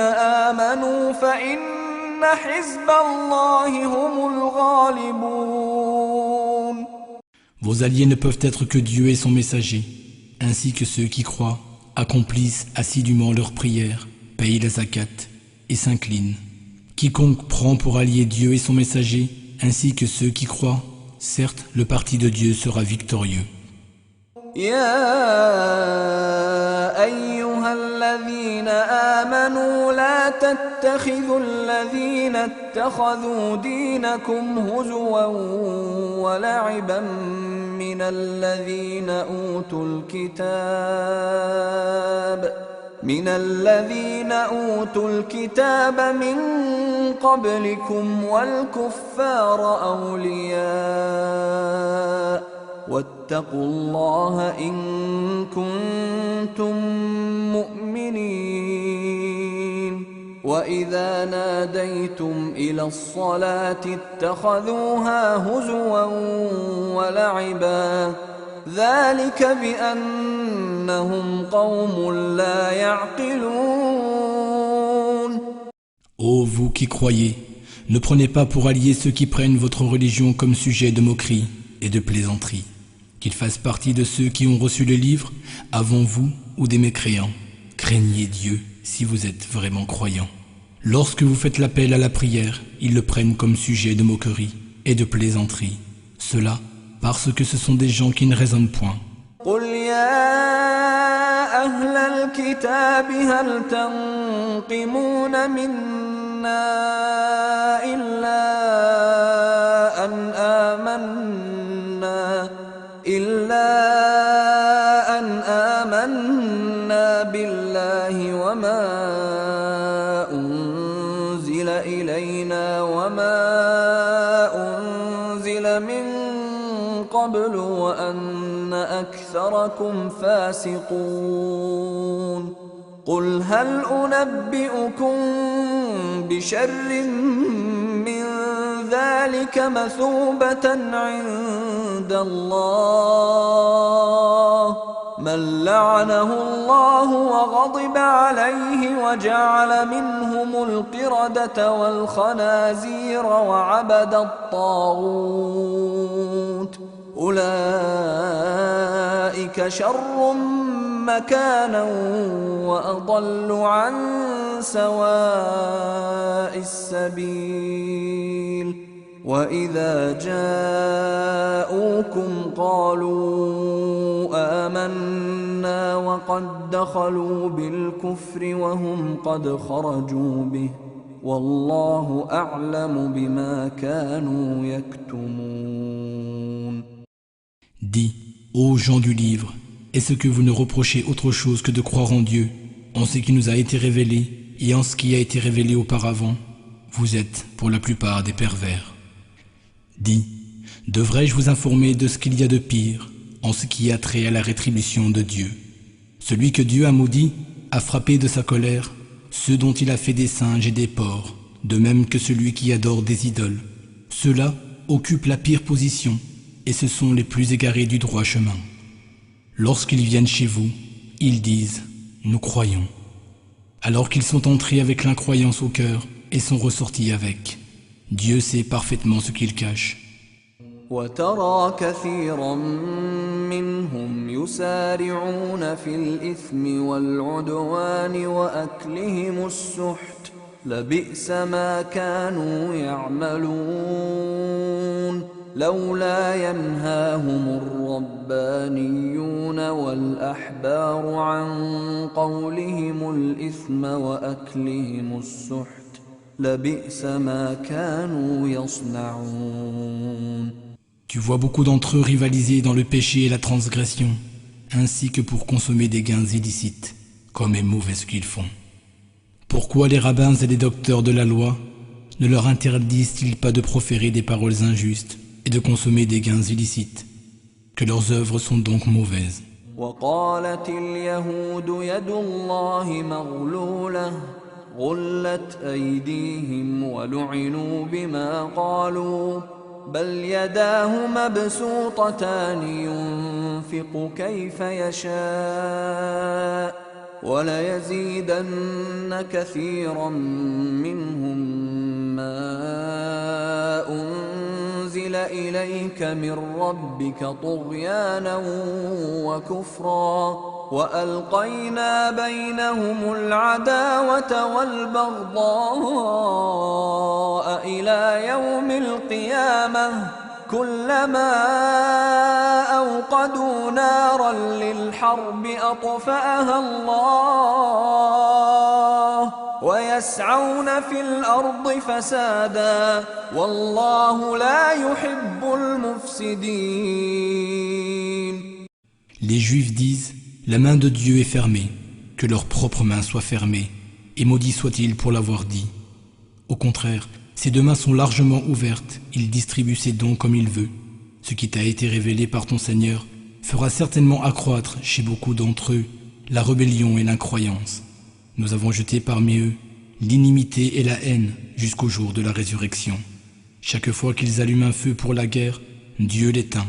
آمنوا فإن حزب الله هم الغالبون. Vos alliés ne peuvent être que Dieu et son messager, ainsi que ceux qui croient, accomplissent assidûment leurs prières, payent la zakat et s'inclinent. Quiconque prend pour allié Dieu et son messager, ainsi que ceux qui croient, certes, le parti de Dieu sera victorieux. يا أيها الذين آمنوا آمنوا لا تتخذوا الذين اتخذوا دينكم هزوا ولعبا من الذين أوتوا الكتاب من قبلكم والكفار أولياء واتقوا الله إن كنتم مؤمنين وإذا ناديتم إلى الصلاة اتخذوها هزوا ولعبا ذلك بأنهم قوم لا يعقلون. Ô vous qui croyez, ne prenez pas pour alliés ceux qui prennent votre religion comme sujet de moquerie et de plaisanterie, qu'ils fassent partie de ceux qui ont reçu le livre avant vous ou des mécréants. Craignez Dieu si vous êtes vraiment croyants. Lorsque vous faites l'appel à la prière, ils le prennent comme sujet de moquerie et de plaisanterie. Cela parce que ce sont des gens qui ne raisonnent point. قل يا أهل الكتاب هل تنقمون منا إلا أن آمنا بالله وما أنزل إلينا وما أنزل من قبل وأن أكثركم فاسقون قل هل أنبئكم بشر من ذلك مثوبة عند الله من لعنه الله وغضب عليه وجعل منهم القردة والخنازير وعبد الطاغوت أولئك شر مكانا وأضل عن سواء السبيل وإذا جاءوكم قالوا آمنا وقد دخلوا بالكفر وهم قد خرجوا به والله أعلم بما كانوا يكتمون. Dis, ô gens du livre, est-ce que vous ne reprochez autre chose que de croire en Dieu, en ce qui nous a été révélé et en ce qui a été révélé auparavant? Vous êtes pour la plupart des pervers. Dis, devrais-je vous informer de ce qu'il y a de pire en ce qui a trait à la rétribution de Dieu? Celui que Dieu a maudit a frappé de sa colère ceux dont il a fait des singes et des porcs, de même que celui qui adore des idoles. Ceux-là occupent la pire position et ce sont les plus égarés du droit chemin. Lorsqu'ils viennent chez vous, ils disent « Nous croyons », alors qu'ils sont entrés avec l'incroyance au cœur et sont ressortis avec. Dieu sait parfaitement ce qu'ils cachent. وترى كثيرا منهم يسارعون في الإثم والعدوان وأكلهم السحت لبئس ما كانوا يعملون لولا ينهاهم الربانيون والأحبار عن قولهم الإثم وأكلهم السحت لبئس ما كانوا يصنعون. Tu vois beaucoup d'entre eux rivaliser dans le péché et la transgression, ainsi que pour consommer des gains illicites, comme est mauvais ce qu'ils font. Pourquoi les rabbins et les docteurs de la loi ne leur interdisent-ils pas de proférer des paroles injustes et de consommer des gains illicites, que leurs œuvres sont donc mauvaises? وقالت اليهود يد الله مغلولة غلت أيديهم ولعنوا بما قالوا بل يداه مبسوطتان ينفق كيف يشاء وليزيدن كثيرا منهم ما أنزل إليك من ربك طغيانا وكفرا وألقينا بينهم العداوة والبغضاء إلى يوم القيامة كلما أوقدوا نارا للحرب أطفأها الله ويسعون في الأرض فسادا والله لا يحب المفسدين. Les Juifs disent, la main de Dieu est fermée, que leur propre main soit fermée, et maudit soit-il pour l'avoir dit. Au contraire, ses deux mains sont largement ouvertes, il distribue ses dons comme il veut. Ce qui t'a été révélé par ton Seigneur fera certainement accroître chez beaucoup d'entre eux la rébellion et l'incroyance. Nous avons jeté parmi eux l'inimité et la haine jusqu'au jour de la résurrection. Chaque fois qu'ils allument un feu pour la guerre, Dieu l'éteint.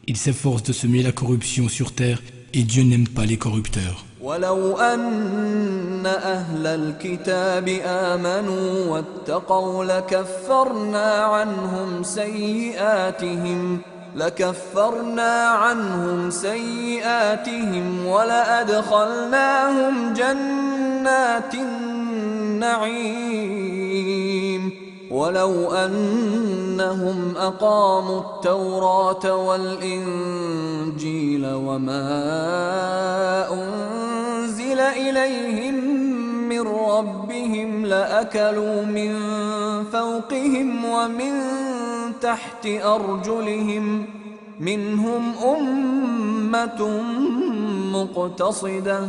Ils s'efforcent de semer la corruption sur terre et Dieu n'aime pas les corrupteurs. ولو أن أهل الكتاب آمنوا واتقوا لكفرنا عنهم سيئاتهم ولأدخلناهم جنات النعيم ولو أنهم أقاموا التوراة والإنجيل وما أنزل إليهم من ربهم لأكلوا من فوقهم ومن تحت أرجلهم منهم أمة مقتصدة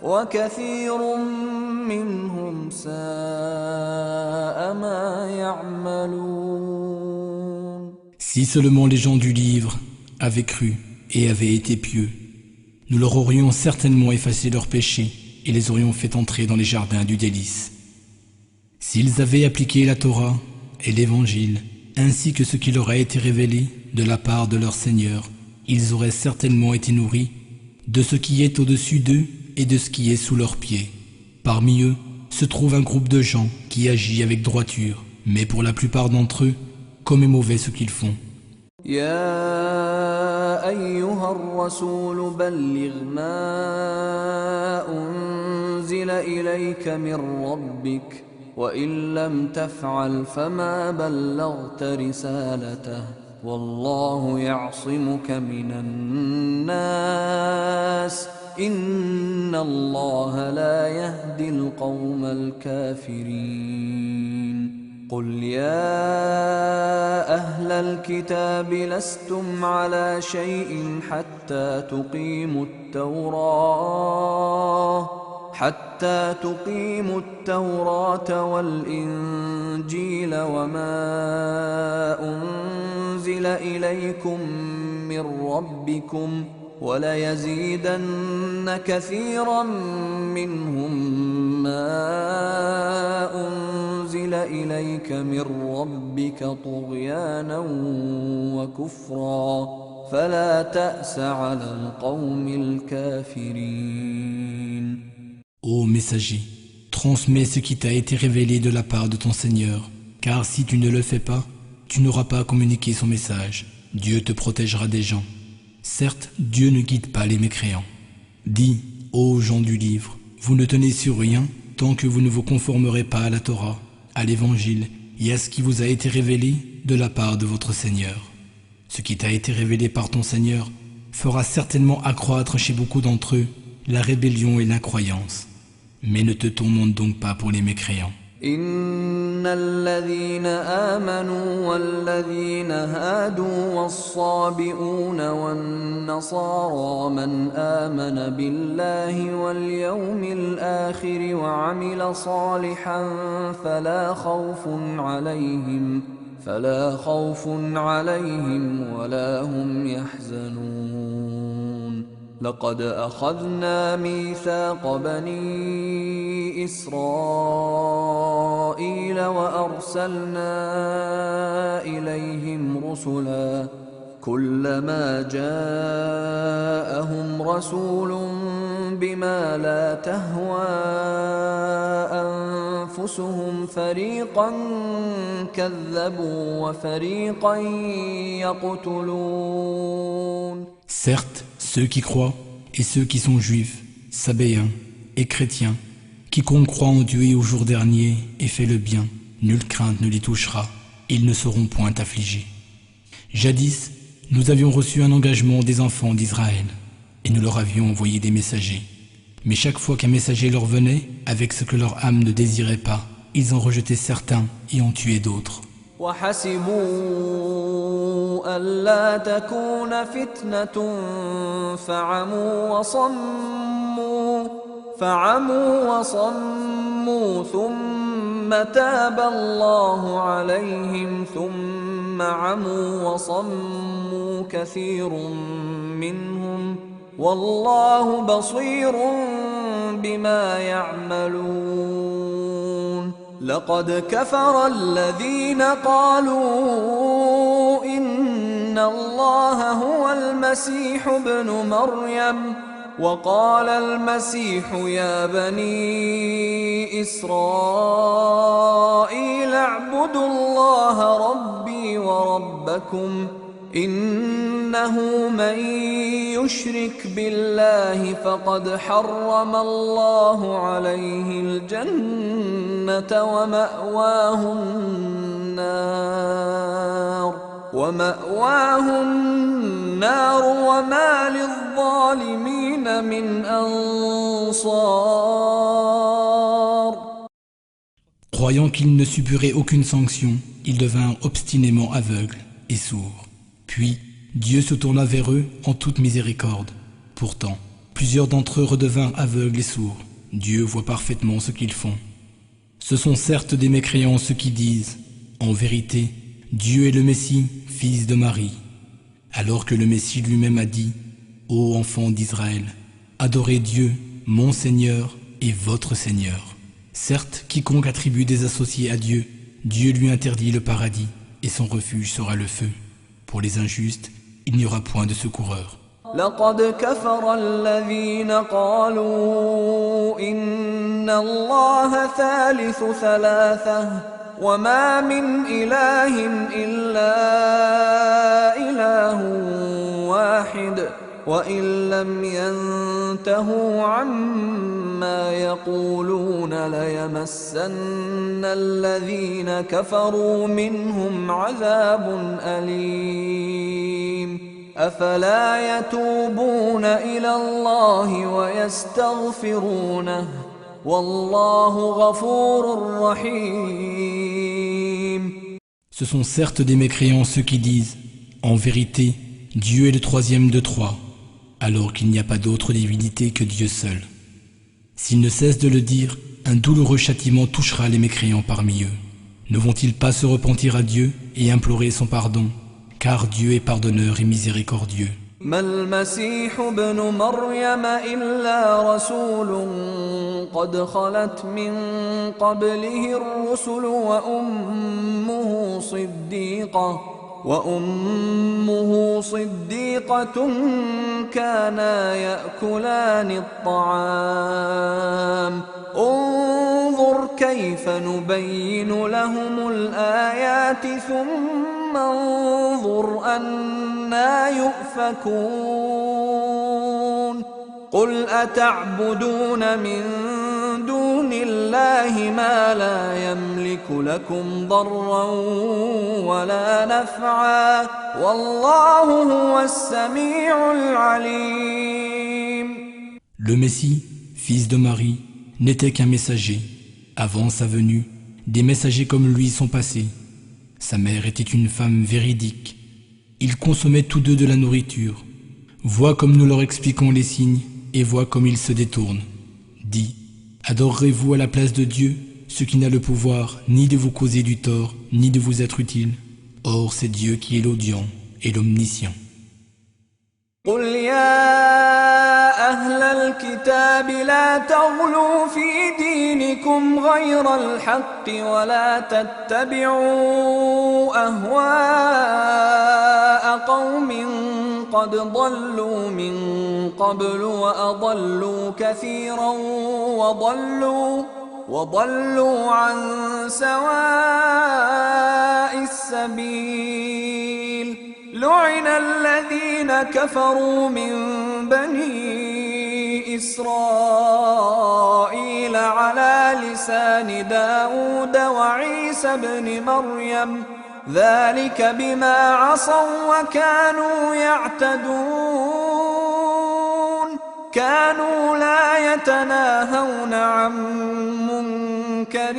وكثير منهم ساء ما يعملون. Si seulement les gens du livre avaient cru et avaient été pieux, nous leur aurions certainement effacé leurs péchés et les aurions fait entrer dans les jardins du délice. S'ils avaient appliqué la Torah et l'Évangile, ainsi que ce qui leur a été révélé de la part de leur Seigneur, ils auraient certainement été nourris de ce qui est au-dessus d'eux et de ce qui est sous leurs pieds. Parmi eux se trouve un groupe de gens qui agit avec droiture, mais pour la plupart d'entre eux, comme est mauvais ce qu'ils font. يا أيها الرسول بلغ ما أنزل إليك من ربك وإن لم تفعل فما بلغت رسالته والله يعصمك من الناس إن الله لا يهدي القوم الكافرين. قل يا أهل الكتاب لستم على شيء حتى تقيموا التوراة والإنجيل وما أنزل إليكم من ربكم وليزيدن كثيرا منهم ما أنزل إليك من ربك طغيانا وكفرا فلا تأس على القوم الكافرين. Ô messager, transmets ce qui t'a été révélé de la part de ton Seigneur, car si tu ne le fais pas, tu n'auras pas communiqué son message. Dieu te protégera des gens. Certes, Dieu ne guide pas les mécréants. Dis, ô gens du livre, vous ne tenez sur rien tant que vous ne vous conformerez pas à la Torah, à l'Évangile et à ce qui vous a été révélé de la part de votre Seigneur. Ce qui t'a été révélé par ton Seigneur fera certainement accroître chez beaucoup d'entre eux la rébellion et l'incroyance. Mais ne te tourmente donc pas pour les mécréants. إن الذين آمنوا والذين هادوا والصابئون والنصارى من آمن بالله واليوم الآخر وعمل صالحا فلا خوف عليهم ولا هم يحزنون. لقد أخذنا ميثاق بني إسرائيل وأرسلنا إليهم رسلا كلما جاءهم رسول بما لا تهوى أنفسهم فريقا كذبوا وفريقا يقتلون. Certes, ceux qui croient et ceux qui sont juifs, sabéens et chrétiens, quiconque croit en Dieu et au jour dernier et fait le bien, nulle crainte ne les touchera, ils ne seront point affligés. Jadis, nous avions reçu un engagement des enfants d'Israël, et nous leur avions envoyé des messagers. Mais chaque fois qu'un messager leur venait, avec ce que leur âme ne désirait pas, ils en rejetaient certains et en tuaient d'autres. وحسبوا ألا تكون فتنة فعموا وصموا ثم تاب الله عليهم ثم عموا وصموا كثير منهم والله بصير بما يعملون لقد كفر الذين قالوا إن الله هو المسيح ابن مريم وقال المسيح يا بني إسرائيل اعبدوا الله ربي وربكم إنه من يشرك بالله فقد حرم الله عليه الجنة ومأواه النار وما للظالمين من أنصار. Croyant qu'ils ne subiraient aucune sanction, ils devinrent obstinément aveugles et sourds. Puis, Dieu se tourna vers eux en toute miséricorde. Pourtant, plusieurs d'entre eux redevinrent aveugles et sourds. Dieu voit parfaitement ce qu'ils font. Ce sont certes des mécréants ceux qui disent « En vérité, Dieu est le Messie, fils de Marie », alors que le Messie lui-même a dit « Ô enfants d'Israël, adorez Dieu, mon Seigneur et votre Seigneur ». Certes, quiconque attribue des associés à Dieu, Dieu lui interdit le paradis et son refuge sera le feu. Pour les injustes, il n'y aura point de secoureur. لقد كفر الذين قالوا إن الله ثالث ثلاثة وما من إله إلا إله واحد وإن لم ينتهوا عما يقولون ليمسن الذين كفروا منهم عذاب أليم أفلا يتوبون إلى الله ويستغفرونه والله غفور رحيم. Ce sont certes des mécréants ceux qui disent « En vérité, Dieu est le troisième de trois », alors qu'il n'y a pas d'autre divinité que Dieu seul. S'ils ne cessent de le dire, un douloureux châtiment touchera les mécréants parmi eux. Ne vont-ils pas se repentir à Dieu et implorer son pardon, car Dieu est pardonneur et miséricordieux. ما المسيح ابن مريم إلا رسول قد خلت من قبله الرسل وأمه صديقة كانا يأكلان الطعام انظر كيف نبين لهم الآيات ثم انظر أنا يؤفكون قل أتعبدون من دون الله ما لا يملك لكم ضرا ولا نفعا والله هو السميع العليم. Le Messie, fils de Marie, n'était qu'un messager. Avant sa venue, des messagers comme lui sont passés. Sa mère était une femme véridique. Ils consommaient tous deux de la nourriture. Vois comme nous leur expliquons les signes et vois comme ils se détournent. Dis, adorerez-vous à la place de Dieu ce qui n'a le pouvoir ni de vous causer du tort, ni de vous être utile? Or c'est Dieu qui est l'audient et l'omniscient. قل يا أهل الكتاب لا تغلوا في دينكم غير الحق ولا تتبعوا أهواء قوم قد ضلوا من قبل وأضلوا كثيرا وضلوا عن سواء السبيل لعن الذين كفروا من بني إسرائيل على لسان داود وعيسى بن مريم ذلك بما عصوا وكانوا يعتدون كانوا لا يتناهون عن منكر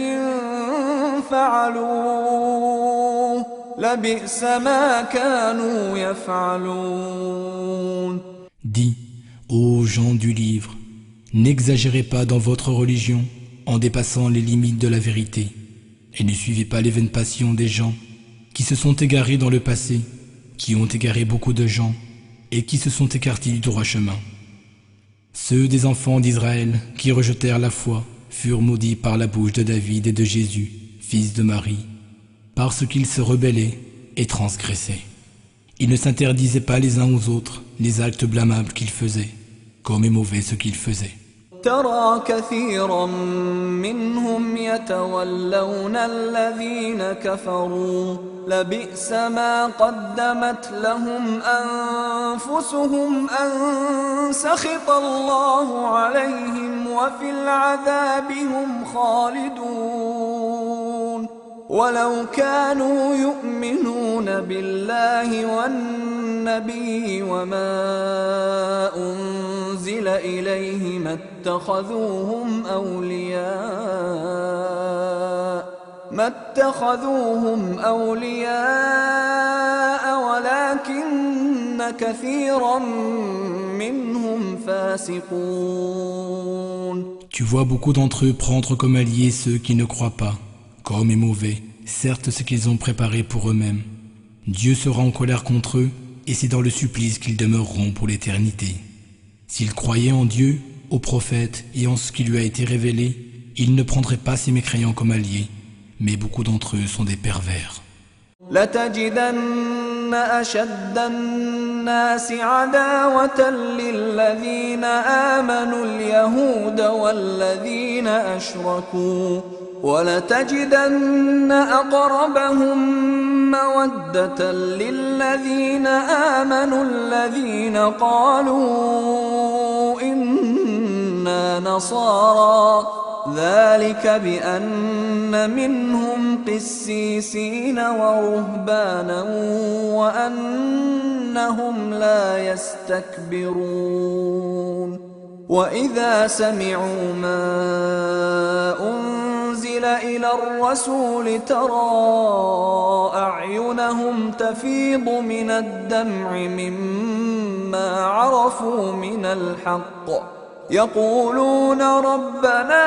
فعلوه لبئس ما كانوا يفعلون. Dis, ô gens du livre, n'exagérez pas dans votre religion en dépassant les limites de la vérité, et ne suivez pas les vaines passions des gens qui se sont égarés dans le passé, qui ont égaré beaucoup de gens et qui se sont écartés du droit chemin. Ceux des enfants d'Israël qui rejetèrent la foi furent maudits par la bouche de David et de Jésus, fils de Marie, parce qu'ils se rebellaient et transgressaient. Ils ne s'interdisaient pas les uns aux autres les actes blâmables qu'ils faisaient, comme est mauvais ce qu'ils faisaient. ترى كثيرا منهم يتولون الذين كفروا لبئس ما قدمت لهم أنفسهم أن سخط الله عليهم وفي العذاب هم خالدون ولو كانوا يؤمنون بالله والنبي وما أنزل إليه ما اتخذوهم أولياء ولكن كثيرا منهم فاسقون. Tu vois beaucoup d'entre eux prendre comme alliés ceux qui ne croient pas, comme est mauvais, certes ce qu'ils ont préparé pour eux-mêmes. Dieu sera en colère contre eux, et c'est dans le supplice qu'ils demeureront pour l'éternité. S'ils croyaient en Dieu, au prophète et en ce qui lui a été révélé, ils ne prendraient pas ces mécréants comme alliés, mais beaucoup d'entre eux sont des pervers. لتجدن أشد الناس عداوة للذين آمنوا اليهود والذين أشركوا ولتجدن أقربهم مودة للذين آمنوا الذين قالوا إنا نصارى ذلك بأن منهم قسيسين ورهبانا وأنهم لا يستكبرون وإذا سمعوا ما أنزل إلى الرسول ترى أعينهم تفيض من الدمع مما عرفوا من الحق يقولون ربنا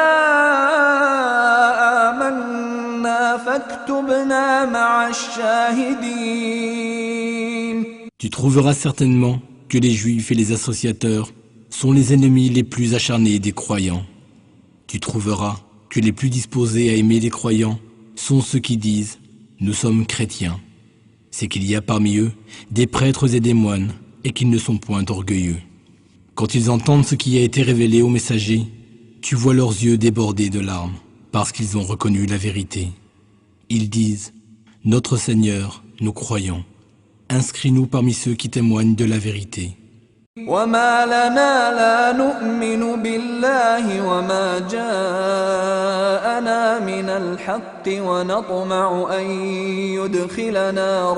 آمنا فاكتبنا مع الشاهدين. Tu trouveras certainement que les Juifs et les associateurs sont les ennemis les plus acharnés des croyants. Tu trouveras que les plus disposés à aimer les croyants sont ceux qui disent « Nous sommes chrétiens ». C'est qu'il y a parmi eux des prêtres et des moines et qu'ils ne sont point orgueilleux. Quand ils entendent ce qui a été révélé aux messagers, tu vois leurs yeux débordés de larmes, parce qu'ils ont reconnu la vérité. Ils disent « Notre Seigneur, nous croyons. Inscris-nous parmi ceux qui témoignent de la vérité. » وما لنا لا نؤمن بالله وما جاءنا من الحق ونطمع أن يدخلنا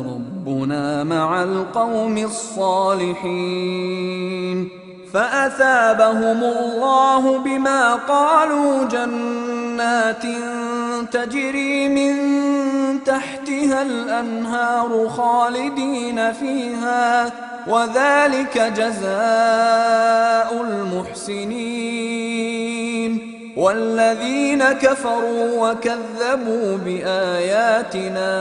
ربنا مع القوم الصالحين فأثابهم الله بما قالوا جنات تجري من تحتها الأنهار خالدين فيها وذلك جزاء المحسنين والذين كفروا وكذبوا بآياتنا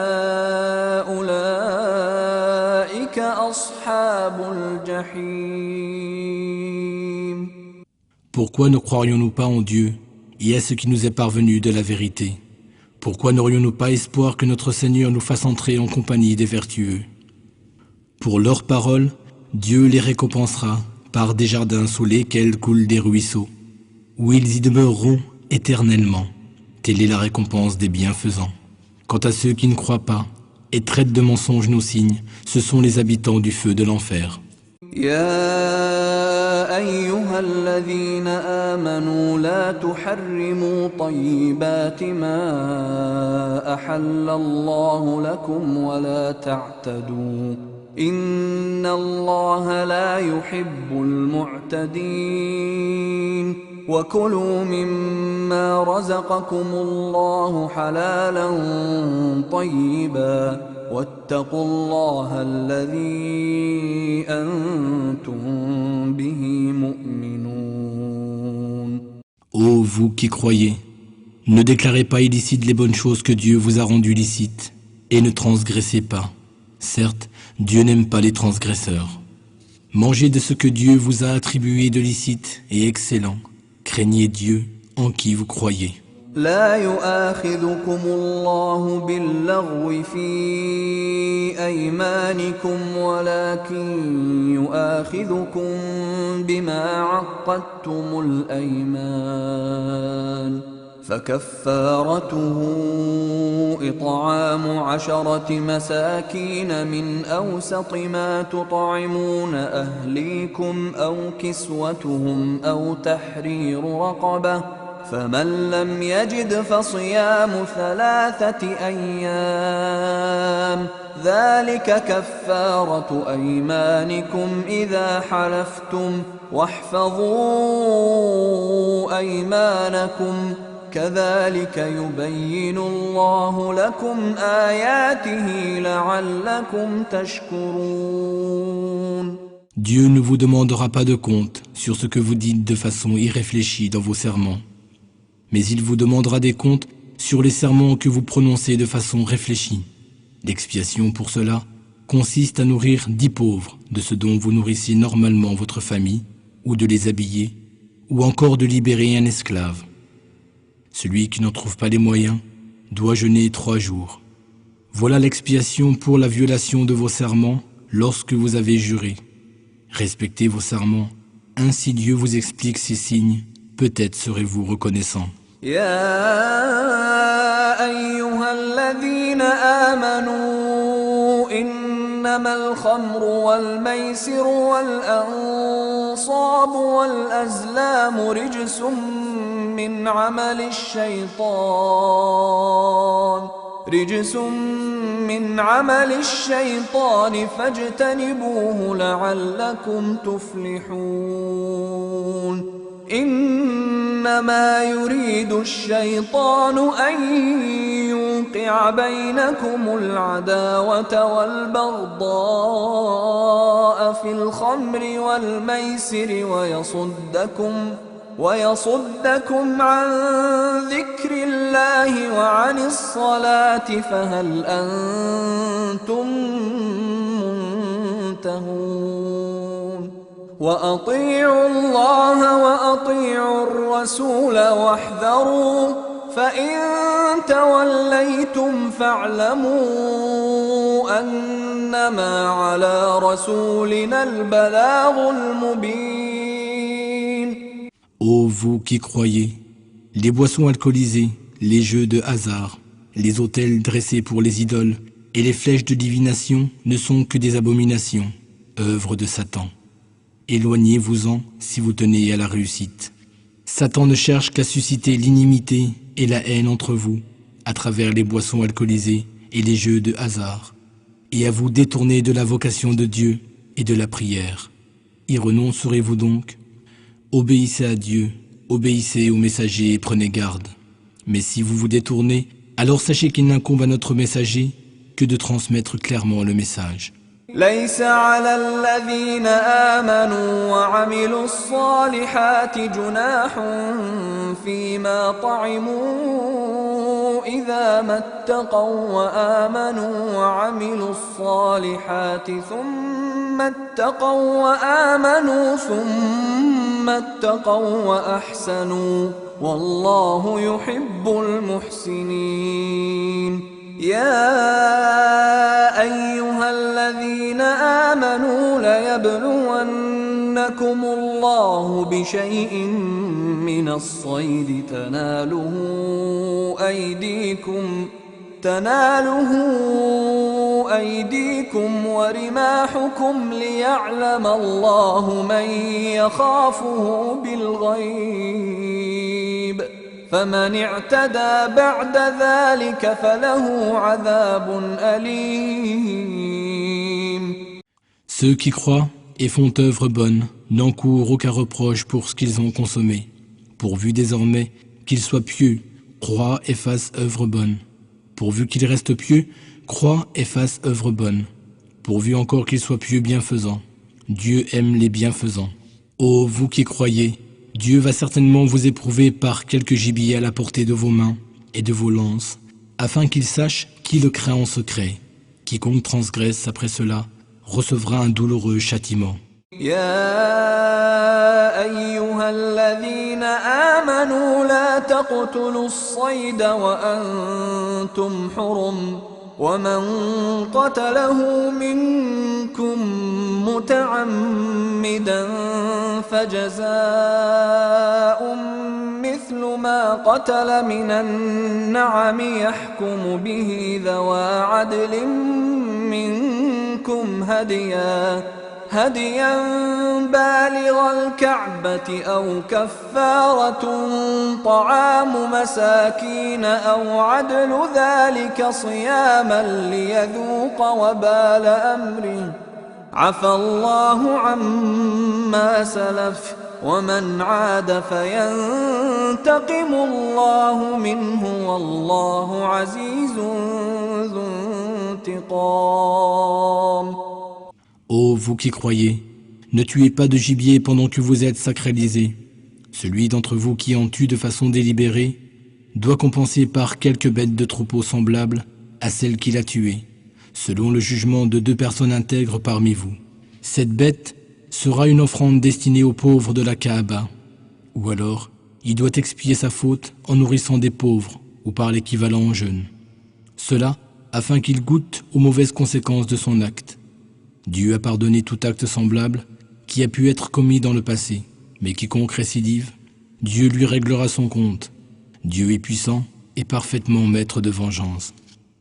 أولئك أصحاب الجحيم. Pourquoi ne croirions-nous pas en Dieu et à ce qui nous est parvenu de la vérité? Pourquoi n'aurions-nous pas espoir que notre Seigneur nous fasse entrer en compagnie des vertueux? Pour leurs paroles, Dieu les récompensera par des jardins sous lesquels coulent des ruisseaux, où ils y demeureront éternellement. Telle est la récompense des bienfaisants. Quant à ceux qui ne croient pas et traitent de mensonges nos signes, ce sont les habitants du feu de l'enfer. يا أيها الذين آمنوا لا تحرموا طيبات ما أحل الله لكم ولا تعتدوا إن الله لا يحب المعتدين وكلوا مما رزقكم الله حلالا طيبا واتقوا الله الذي أنتم به مؤمنون. Ô vous qui croyez, ne déclarez pas illicites les bonnes choses que Dieu vous a rendues licites, et ne transgressez pas. Certes, Dieu n'aime pas les transgresseurs. Mangez de ce que Dieu vous a attribué de licite et excellent. Craignez Dieu en qui vous croyez. لا يؤاخذكم الله باللغو في أيمانكم ولكن يؤاخذكم بما عقدتم الأيمان فكفارته إطعام 10 مساكين من أوسط ما تطعمون أهليكم أو كسوتهم أو تحرير رقبة فمن لم يجد فصيام 3 أيام ذلك كفارة أيمانكم إذا حلفتم واحفظوا أيمانكم كذلك يبين الله لكم آياته لعلكم تشكرون. Dieu ne vous demandera pas de compte sur ce que vous dites de façon irréfléchie dans vos serments, mais il vous demandera des comptes sur les serments que vous prononcez de façon réfléchie. L'expiation pour cela consiste à nourrir 10 pauvres de ce dont vous nourrissez normalement votre famille, ou de les habiller, ou encore de libérer un esclave. Celui qui n'en trouve pas les moyens doit jeûner 3 jours. Voilà l'expiation pour la violation de vos serments lorsque vous avez juré. Respectez vos serments, ainsi Dieu vous explique ces signes, peut-être serez-vous reconnaissant. يا أيها الذين آمنوا إنما الخمر والميسر والأنصاب والأزلام رجس من عمل الشيطان فاجتنبوه لعلكم تفلحون. إنما يريد الشيطان أن يوقع بينكم العداوة والبغضاء في الخمر والميسر ويصدكم عن ذكر الله وعن الصلاة فهل أنتم منتهون. وأطيعوا الله وأطيعوا الرسول واحذروا فإن توليتم فاعلموا أنما على رسولنا البلاغ المبين. Ô vous qui croyez, les boissons alcoolisées, les jeux de hasard, les autels dressés pour les idoles et les flèches de divination ne sont que des abominations, œuvres de Satan. Éloignez-vous-en si vous tenez à la réussite. Satan ne cherche qu'à susciter l'inimité et la haine entre vous, à travers les boissons alcoolisées et les jeux de hasard, et à vous détourner de la vocation de Dieu et de la prière. Y renoncerez-vous donc? Obéissez à Dieu, obéissez aux messagers et prenez garde. Mais si vous vous détournez, alors sachez qu'il n'incombe à notre messager que de transmettre clairement le message. ليس على الذين آمنوا وعملوا الصالحات جناح فيما طعموا إذا ما اتقوا وآمنوا وعملوا الصالحات ثم اتقوا وأحسنوا والله يحب المحسنين. يا أيها الذين آمنوا ليبلونكم الله بشيء من الصيد تناله أيديكم ورماحكم ليعلم الله من يخافه بالغيب فمن اعتدى بعد ذلك فله عذاب أليم. Ceux qui croient et font œuvre bonne n'encourent aucun reproche pour ce qu'ils ont consommé, pourvu désormais qu'ils soient pieux, croient et fassent œuvre bonne. Pourvu qu'ils restent pieux, croient et fassent œuvre bonne. Pourvu encore qu'ils soient pieux bienfaisants. Dieu aime les bienfaisants. Ô vous qui croyez, Dieu va certainement vous éprouver par quelque gibier à la portée de vos mains et de vos lances, afin qu'il sache qui le craint en secret. Quiconque transgresse après cela recevra un douloureux châtiment. يا أيها الذين آمنوا لا تقتلوا الصيد وأنتم حرم ومن قتله منكم متعمدا فجزاء مثل ما قتل من النعم يحكم به ذوى عدل منكم هديا بالغ الكعبة أو كفارة طعام مساكين أو عدل ذلك صياما ليذوق وبال أمره عفى الله عما سلف ومن عاد فينتقم الله منه والله عزيز ذو انتقام. Ô vous qui croyez, ne tuez pas de gibier pendant que vous êtes sacralisés. Celui d'entre vous qui en tue de façon délibérée doit compenser par quelques bêtes de troupeau semblables à celle qu'il a tuée, selon le jugement de 2 personnes intègres parmi vous. Cette bête sera une offrande destinée aux pauvres de la Kaaba, ou alors il doit expier sa faute en nourrissant des pauvres ou par l'équivalent en jeûne. Cela afin qu'il goûte aux mauvaises conséquences de son acte. Dieu a pardonné tout acte semblable qui a pu être commis dans le passé, mais quiconque récidive, Dieu lui réglera son compte. Dieu est puissant et parfaitement maître de vengeance.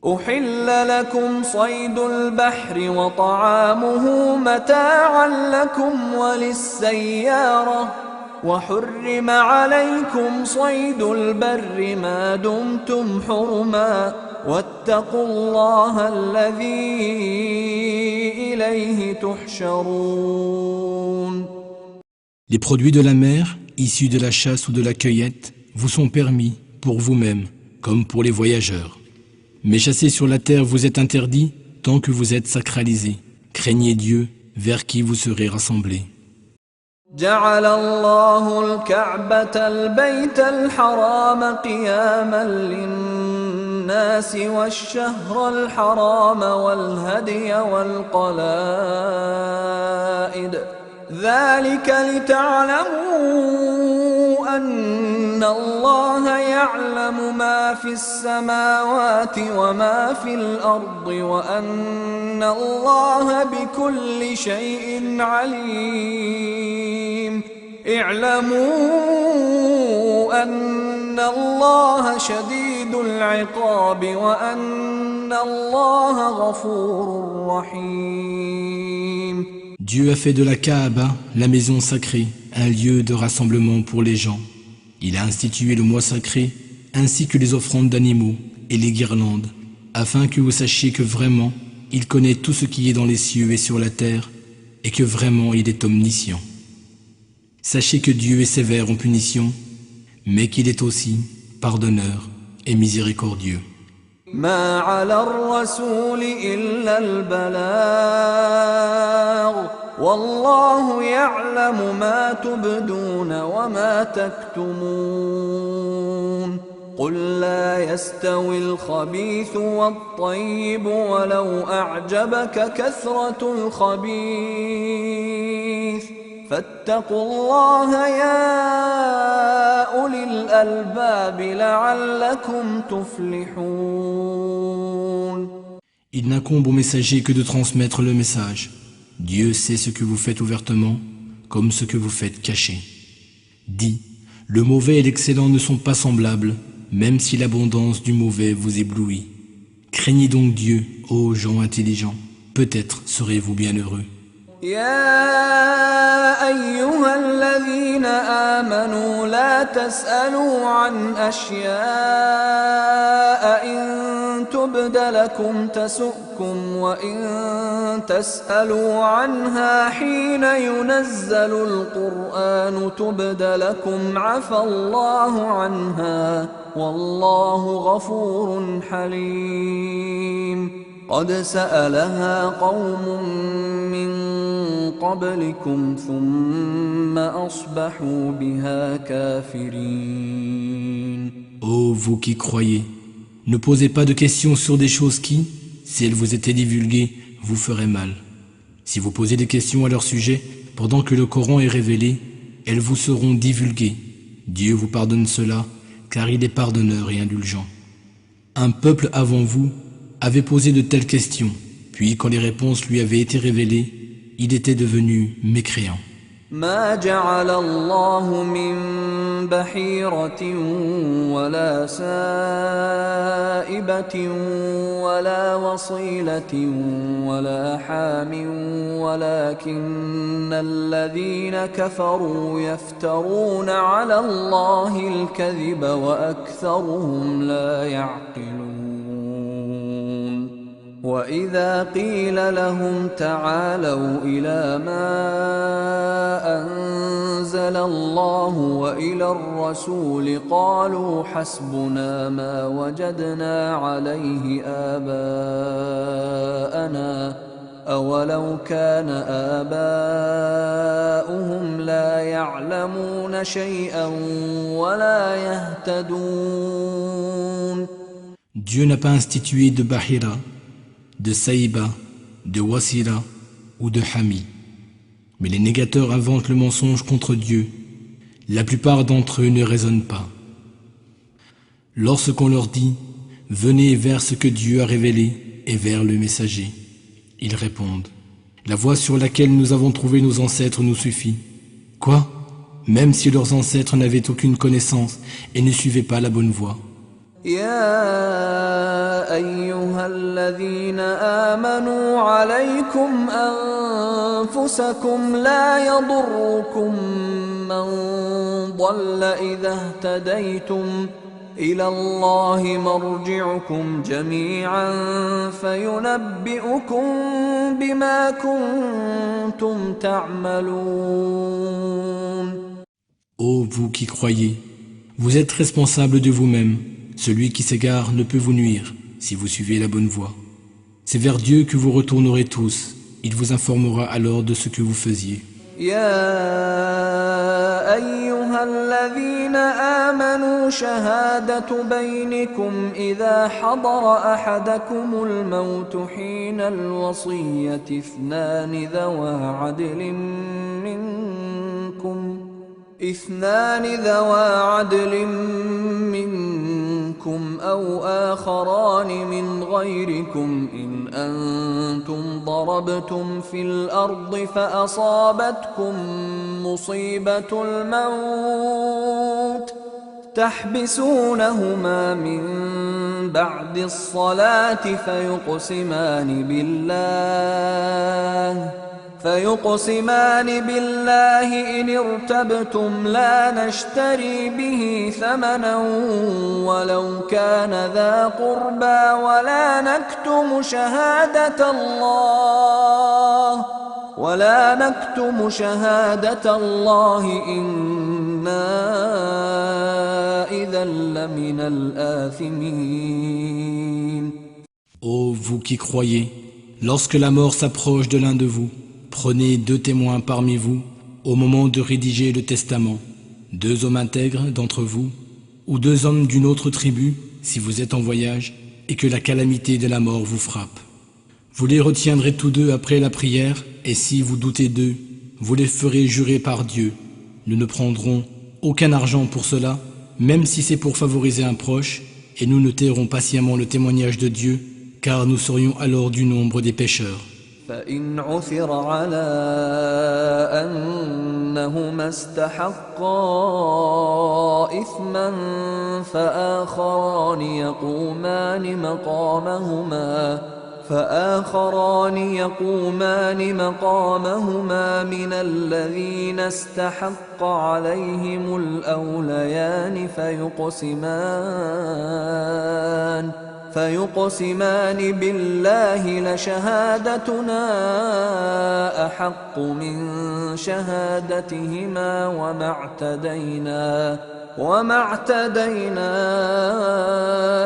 أحل لكم صيد البحر وطعامه متاعا لكم وللسيارة وحرم عليكم صيد البر ما دمتم حرما واتقوا الله الذي إليه تحشرون. Les produits de la mer, issus de la chasse ou de la cueillette, vous sont permis pour vous-même, comme pour les voyageurs. Mais chasser sur la terre vous est interdit tant que vous êtes sacralisés. Craignez Dieu, vers qui vous serez rassemblés. جعل الله الكعبة البيت الحرام قياما للناس والشهر الحرام والهدي والقلائد ذلك لتعلموا أن الله يعلم ما في السماوات وما في الأرض وأن الله بكل شيء عليم اعلموا أن الله شديد العقاب وأن الله غفور رحيم. Dieu a fait de la Kaaba, la maison sacrée, un lieu de rassemblement pour les gens. Il a institué le mois sacré, ainsi que les offrandes d'animaux et les guirlandes, afin que vous sachiez que vraiment, il connaît tout ce qui est dans les cieux et sur la terre, et que vraiment il est omniscient. Sachez que Dieu est sévère en punition, mais qu'il est aussi pardonneur et miséricordieux. ما على الرسول إلا البلاغ والله يعلم ما تبدون وما تكتمون قل لا يستوي الخبيث والطيب ولو أعجبك كثرة الخبيث فاتقوا الله يا أولي الألباب لعلكم تفلحون. Il n'incombe au messager que de transmettre le message. Dieu sait ce que vous faites ouvertement, comme ce que vous faites caché. Dis, le mauvais et l'excellent ne sont pas semblables, même si l'abondance du mauvais vous éblouit. Craignez donc Dieu, ô gens intelligents, peut-être serez-vous bien heureux. يا أيها الذين آمنوا لا تسألوا عن أشياء إن تبد لكم تسؤكم وإن تسألوا عنها حين ينزل القرآن تبد لكم عفى الله عنها والله غفور حليم قد سألها قوم من قبلكم ثم أصبحوا بها كافرين. Ô vous qui croyez, ne posez pas de questions sur des choses qui, si elles vous étaient divulguées, vous feraient mal. Si vous posez des questions à leur sujet, pendant que le Coran est révélé, elles vous seront divulguées. Dieu vous pardonne cela, car il est pardonneur et indulgent. Un peuple avant vous avait posé de telles questions, puis quand les réponses lui avaient été révélées, il était devenu mécréant. ما جعل الله من بحيرة ولا سائبة ولا وصيلة ولا حام ولكن الذين كفروا يفترون على الله الكذب وأكثرهم لا يعقلون. وَإِذَا قِيلَ لَهُمْ تَعَالَوْا إِلَى مَا أَنزَلَ اللَّهُ وَإِلَى الرَّسُولِ قَالُوا حَسْبُنَا مَا وَجَدْنَا عَلَيْهِ آبَاءَنَا أَوَلَوْ كَانَ آبَاؤُهُمْ لَا يَعْلَمُونَ شَيْئًا وَلَا يَهْتَدُونَ. Dieu n'a pas institué de Bahira, de Saïba, de Wasila ou de Hami. Mais les négateurs inventent le mensonge contre Dieu. La plupart d'entre eux ne raisonnent pas. Lorsqu'on leur dit « Venez vers ce que Dieu a révélé et vers le messager », ils répondent « La voie sur laquelle nous avons trouvé nos ancêtres nous suffit. » Quoi ? Même si leurs ancêtres n'avaient aucune connaissance et ne suivaient pas la bonne voie. يا أيها الذين آمنوا عليكم أنفسكم لا يضركم من ضل إذا اهتديتم إلى الله مرجعكم جميعا فينبئكم بما كنتم تعملون. Ô vous qui croyez, vous êtes responsables de vous-même. Celui qui s'égare ne peut vous nuire si vous suivez la bonne voie. C'est vers Dieu que vous retournerez tous. Il vous informera alors de ce que vous faisiez. يا أيها الذين آمنوا شهادة بينكم إذا حضر أحدكم الموت حين الوصية اثنان ذوى عدل منكم أو آخران من غيركم إن أنتم ضربتم في الأرض فأصابتكم مصيبة الموت تحبسونهما من بعد الصلاة فيقسمان بالله إن ارتبتم لا نشتري به ثمنا ولو كان ذا قربى ولا نكتم شهادة الله إنا إذا لمن الآثمين. Ô vous qui croyez, lorsque la mort s'approche de l'un de vous, prenez 2 témoins parmi vous au moment de rédiger le testament, 2 hommes intègres d'entre vous, ou 2 hommes d'une autre tribu, si vous êtes en voyage, et que la calamité de la mort vous frappe. Vous les retiendrez tous 2 après la prière, et si vous doutez d'eux, vous les ferez jurer par Dieu. Nous ne prendrons aucun argent pour cela, même si c'est pour favoriser un proche, et nous noterons patiemment le témoignage de Dieu, car nous serions alors du nombre des pécheurs. فإن عثر على أنهما استحقا إثما فآخران يقومان مقامهما من الذين استحق عليهم الأوليان فيقسمان بالله لشهادتنا أحق من شهادتهما وما اعتدينا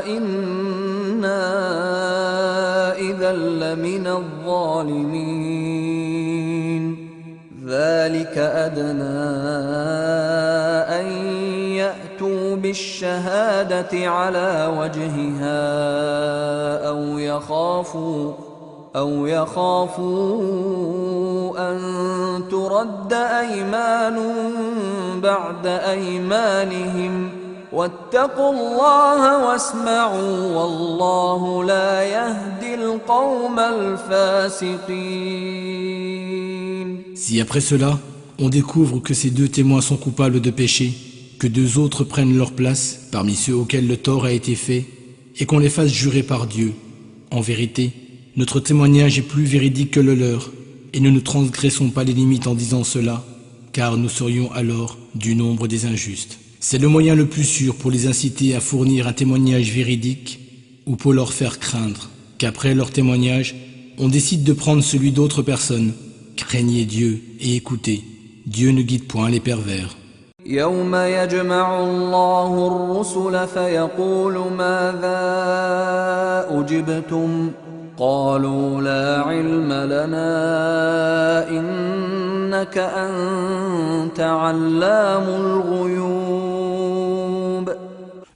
إنا إذا لمن الظالمين ذلك أدنى أن يأتوا بالشهادة على وجهها أو يخافوا أن ترد أيمان بعد أيمانهم واتقوا الله واسمعوا والله لا يهدي القوم الفاسقين. Si après cela, on découvre que ces deux témoins sont coupables de péché, que deux autres prennent leur place parmi ceux auxquels le tort a été fait, et qu'on les fasse jurer par Dieu. En vérité, notre témoignage est plus véridique que le leur, et nous ne transgressons pas les limites en disant cela, car nous serions alors du nombre des injustes. C'est le moyen le plus sûr pour les inciter à fournir un témoignage véridique ou pour leur faire craindre qu'après leur témoignage, on décide de prendre celui d'autres personnes. Craignez Dieu et écoutez, Dieu ne guide point les pervers. يوم يجمع الله الرسل فيقول ماذا أجبتم قالوا لا علم لنا إنك أنت علام الغيوب.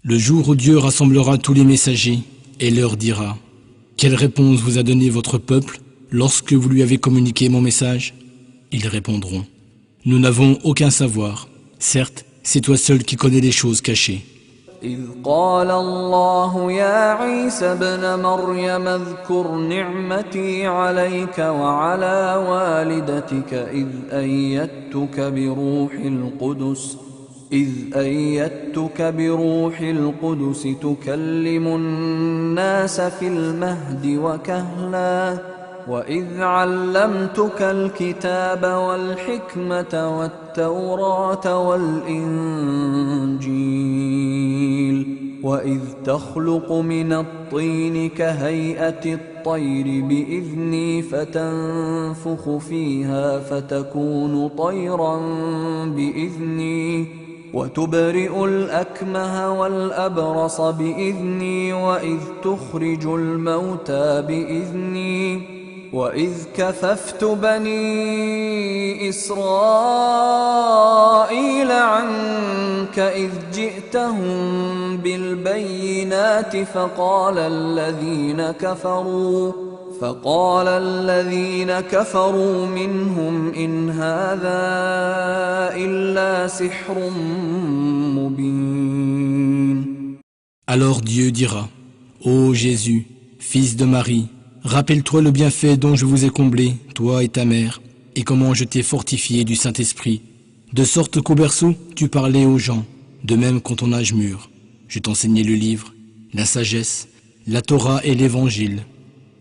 Le jour où Dieu rassemblera tous les messagers et leur dira « Quelle réponse vous a donné votre peuple lorsque vous lui avez communiqué mon message ?» Ils répondront « Nous n'avons aucun savoir. Certes, c'est toi seul qui connais les choses cachées. » إذ قال الله يا عيسى ابن مريم اذكر نعمتي عليك وعلى والدتك إذ أيدتك بروح القدس تكلم الناس في المهد وكهلا وإذ علمتك الكتاب والحكمة والتوراة والإنجيل وإذ تخلق من الطين كهيئة الطير بإذني فتنفخ فيها فتكون طيرا بإذني وتبرئ الأكمه والأبرص بإذني وإذ تخرج الموتى بإذني وإذ كففت بني إسرائيل عنك إذ جئتهم بالبينات فقال الذين كفروا منهم إن هذا إلا سحر مبين. Alors Dieu dira, ô Jésus, fils de Marie, rappelle-toi le bienfait dont je vous ai comblé, toi et ta mère, et comment je t'ai fortifié du Saint-Esprit, de sorte qu'au berceau, tu parlais aux gens, de même qu'en ton âge mûr. Je t'enseignais le livre, la sagesse, la Torah et l'Évangile.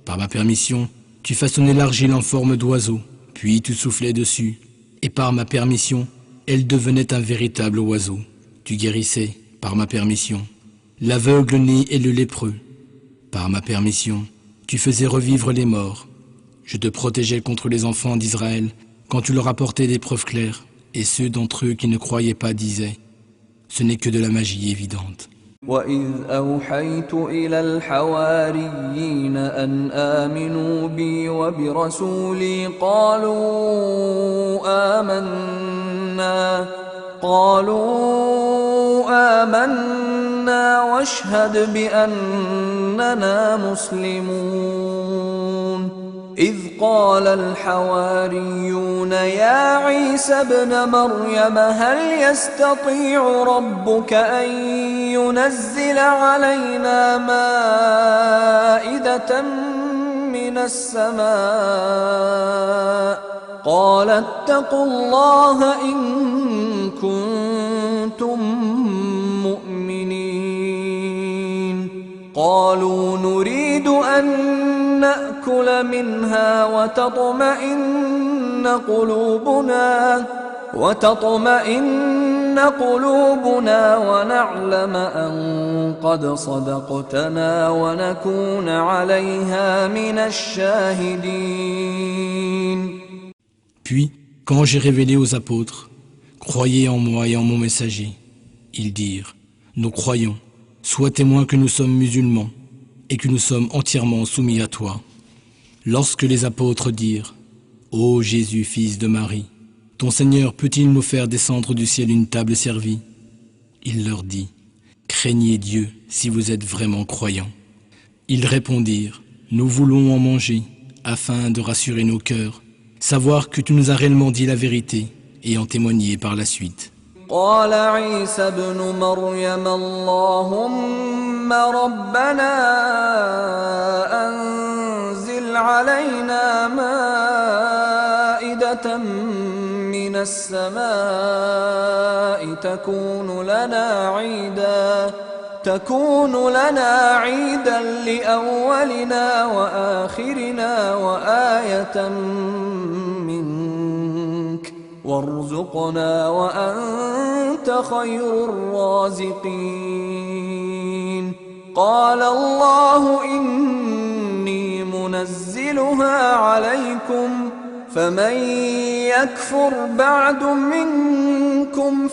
Par ma permission, tu façonnais l'argile en forme d'oiseau, puis tu soufflais dessus, et par ma permission, elle devenait un véritable oiseau. Tu guérissais, par ma permission, l'aveugle-né et le lépreux. Par ma permission, tu faisais revivre les morts. Je te protégeais contre les enfants d'Israël quand tu leur apportais des preuves claires, et ceux d'entre eux qui ne croyaient pas disaient « Ce n'est que de la magie évidente ». وَإِذْ أَوْحَيْتُ إِلَى الْحَوَارِيِّينَ أَنْ آمِنُوا بِي وَبِرَسُولِي قالوا آمنا واشهد بأننا مسلمون إذ قال الحواريون يا عيسى ابن مريم هل يستطيع ربك أن ينزل علينا مائدة من السماء قال اتقوا الله إن كنتم مؤمنين قالوا نريد أن نأكل منها وتطمئن قلوبنا ونعلم أن قد صدقتنا ونكون عليها من الشاهدين. Puis, quand j'ai révélé aux apôtres, croyez en moi et en mon messager, ils dirent, nous croyons, sois témoin que nous sommes musulmans et que nous sommes entièrement soumis à toi. Lorsque les apôtres dirent, ô Jésus, fils de Marie, ton Seigneur peut-il nous faire descendre du ciel une table servie? Il leur dit, craignez Dieu si vous êtes vraiment croyants. Ils répondirent, nous voulons en manger, afin de rassurer nos cœurs, savoir que tu nous as réellement dit la vérité et en témoigner par la suite. قال عيسى ابن مريم اللهم ربنا أنزل علينا مائدة من السماء تكون لنا عيدا لأولنا وآخرنا وآية منك وارزقنا وأنت خير الرازقين. قال الله إني منزلها عليكم فمن يكفر بعد منكم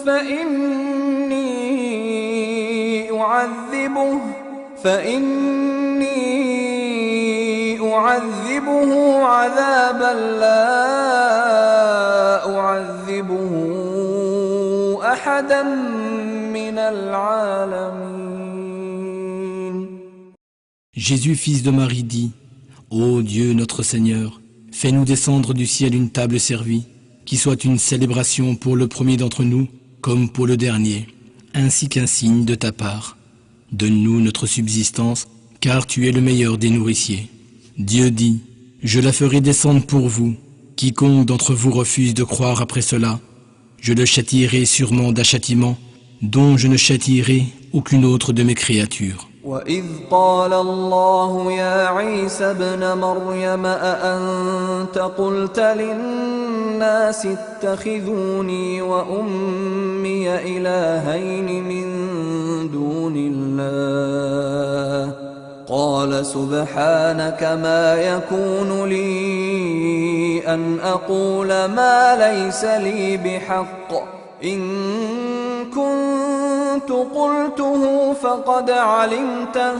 فإني أعذبه عذابا لا أعذبه أحدا من العالمين. Jésus, fils de Marie, dit, ô Dieu notre Seigneur, fais-nous descendre du ciel une table servie, qui soit une célébration pour le premier d'entre nous, comme pour le dernier, ainsi qu'un signe de ta part. Donne-nous notre subsistance, car tu es le meilleur des nourriciers. Dieu dit, je la ferai descendre pour vous. Quiconque d'entre vous refuse de croire après cela, je le châtierai sûrement d'un châtiment dont je ne châtierai aucune autre de mes créatures. وإذ قال الله يا عيسى ابن مريم أأنت قلت للناس اتخذوني وأمي إلهين من دون الله قال سبحانك ما يكون لي أن أقول ما ليس لي بحق إن كنت قلته فقد علمته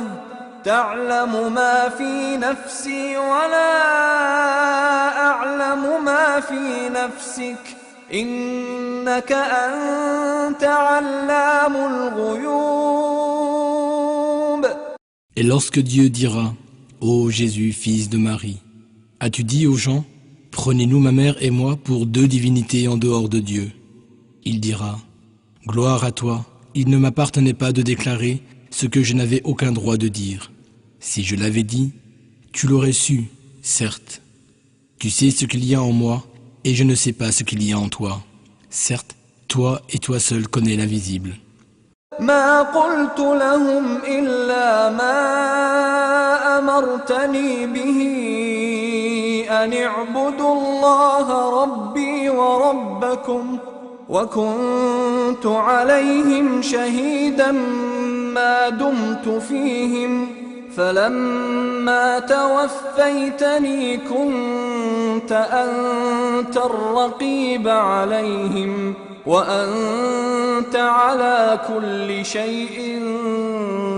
تعلم ما في نفسي ولا أعلم ما في نفسك إنك أنت علام الغيوب. Et lorsque Dieu dira, ô Jésus, fils de Marie, as-tu dit aux gens, prenez-nous ma mère et moi pour deux divinités en dehors de Dieu? Il dira, gloire à toi, il ne m'appartenait pas de déclarer ce que je n'avais aucun droit de dire. Si je l'avais dit, tu l'aurais su, certes. Tu sais ce qu'il y a en moi, et je ne sais pas ce qu'il y a en toi. Certes, toi et toi seul connais l'invisible. ما قلت لهم إلا ما أمرتني به أن اعبدوا الله ربي وربكم وكنت عليهم شهيدا ما دمت فيهم فلما توفيتني كنت أنت الرقيب عليهم وأنت على كل شيء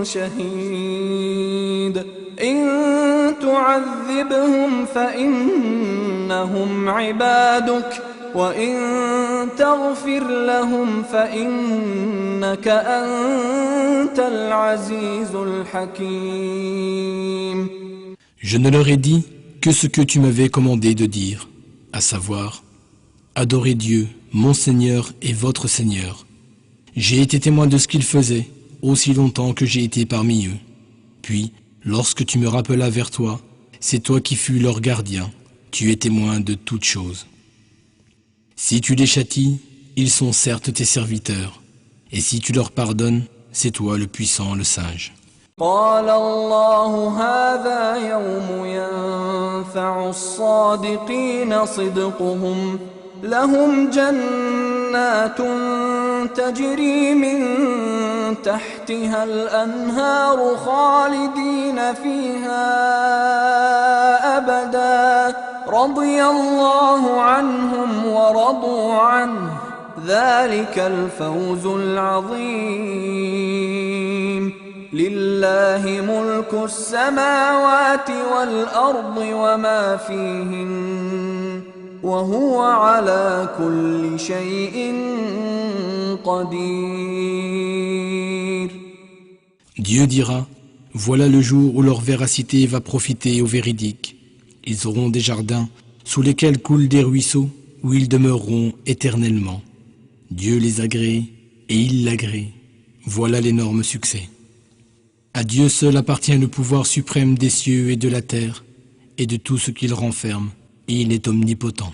شهيد. إن تعذبهم فإنهم عبادك وإن تغفر لهم فإنك أنت العزيز الحكيم. Je ne leur ai dit que ce que tu m'avais commandé de dire, à savoir, adorez Dieu, mon Seigneur et votre Seigneur. J'ai été témoin de ce qu'ils faisaient, aussi longtemps que j'ai été parmi eux. Puis, lorsque tu me rappelas vers toi, c'est toi qui fus leur gardien, tu es témoin de toutes choses. Si tu les châties, ils sont certes tes serviteurs, et si tu leur pardonnes, c'est toi le puissant, le sage. قال الله هذا يوم ينفع الصادقين صدقهم لهم جنات جنات تجري من تحتها الأنهار خالدين فيها أبدا رضي الله عنهم ورضوا عنه ذلك الفوز العظيم لله ملك السماوات والأرض وما فيهن وهو على كل شيء قدير. Dieu dira, voilà le jour où leur véracité va profiter aux véridiques. Ils auront des jardins sous lesquels coulent des ruisseaux où ils demeureront éternellement. Dieu les agrée et il l'agrée. Voilà l'énorme succès. À Dieu seul appartient le pouvoir suprême des cieux et de la terre et de tout ce qu'il renferme, et il est omnipotent.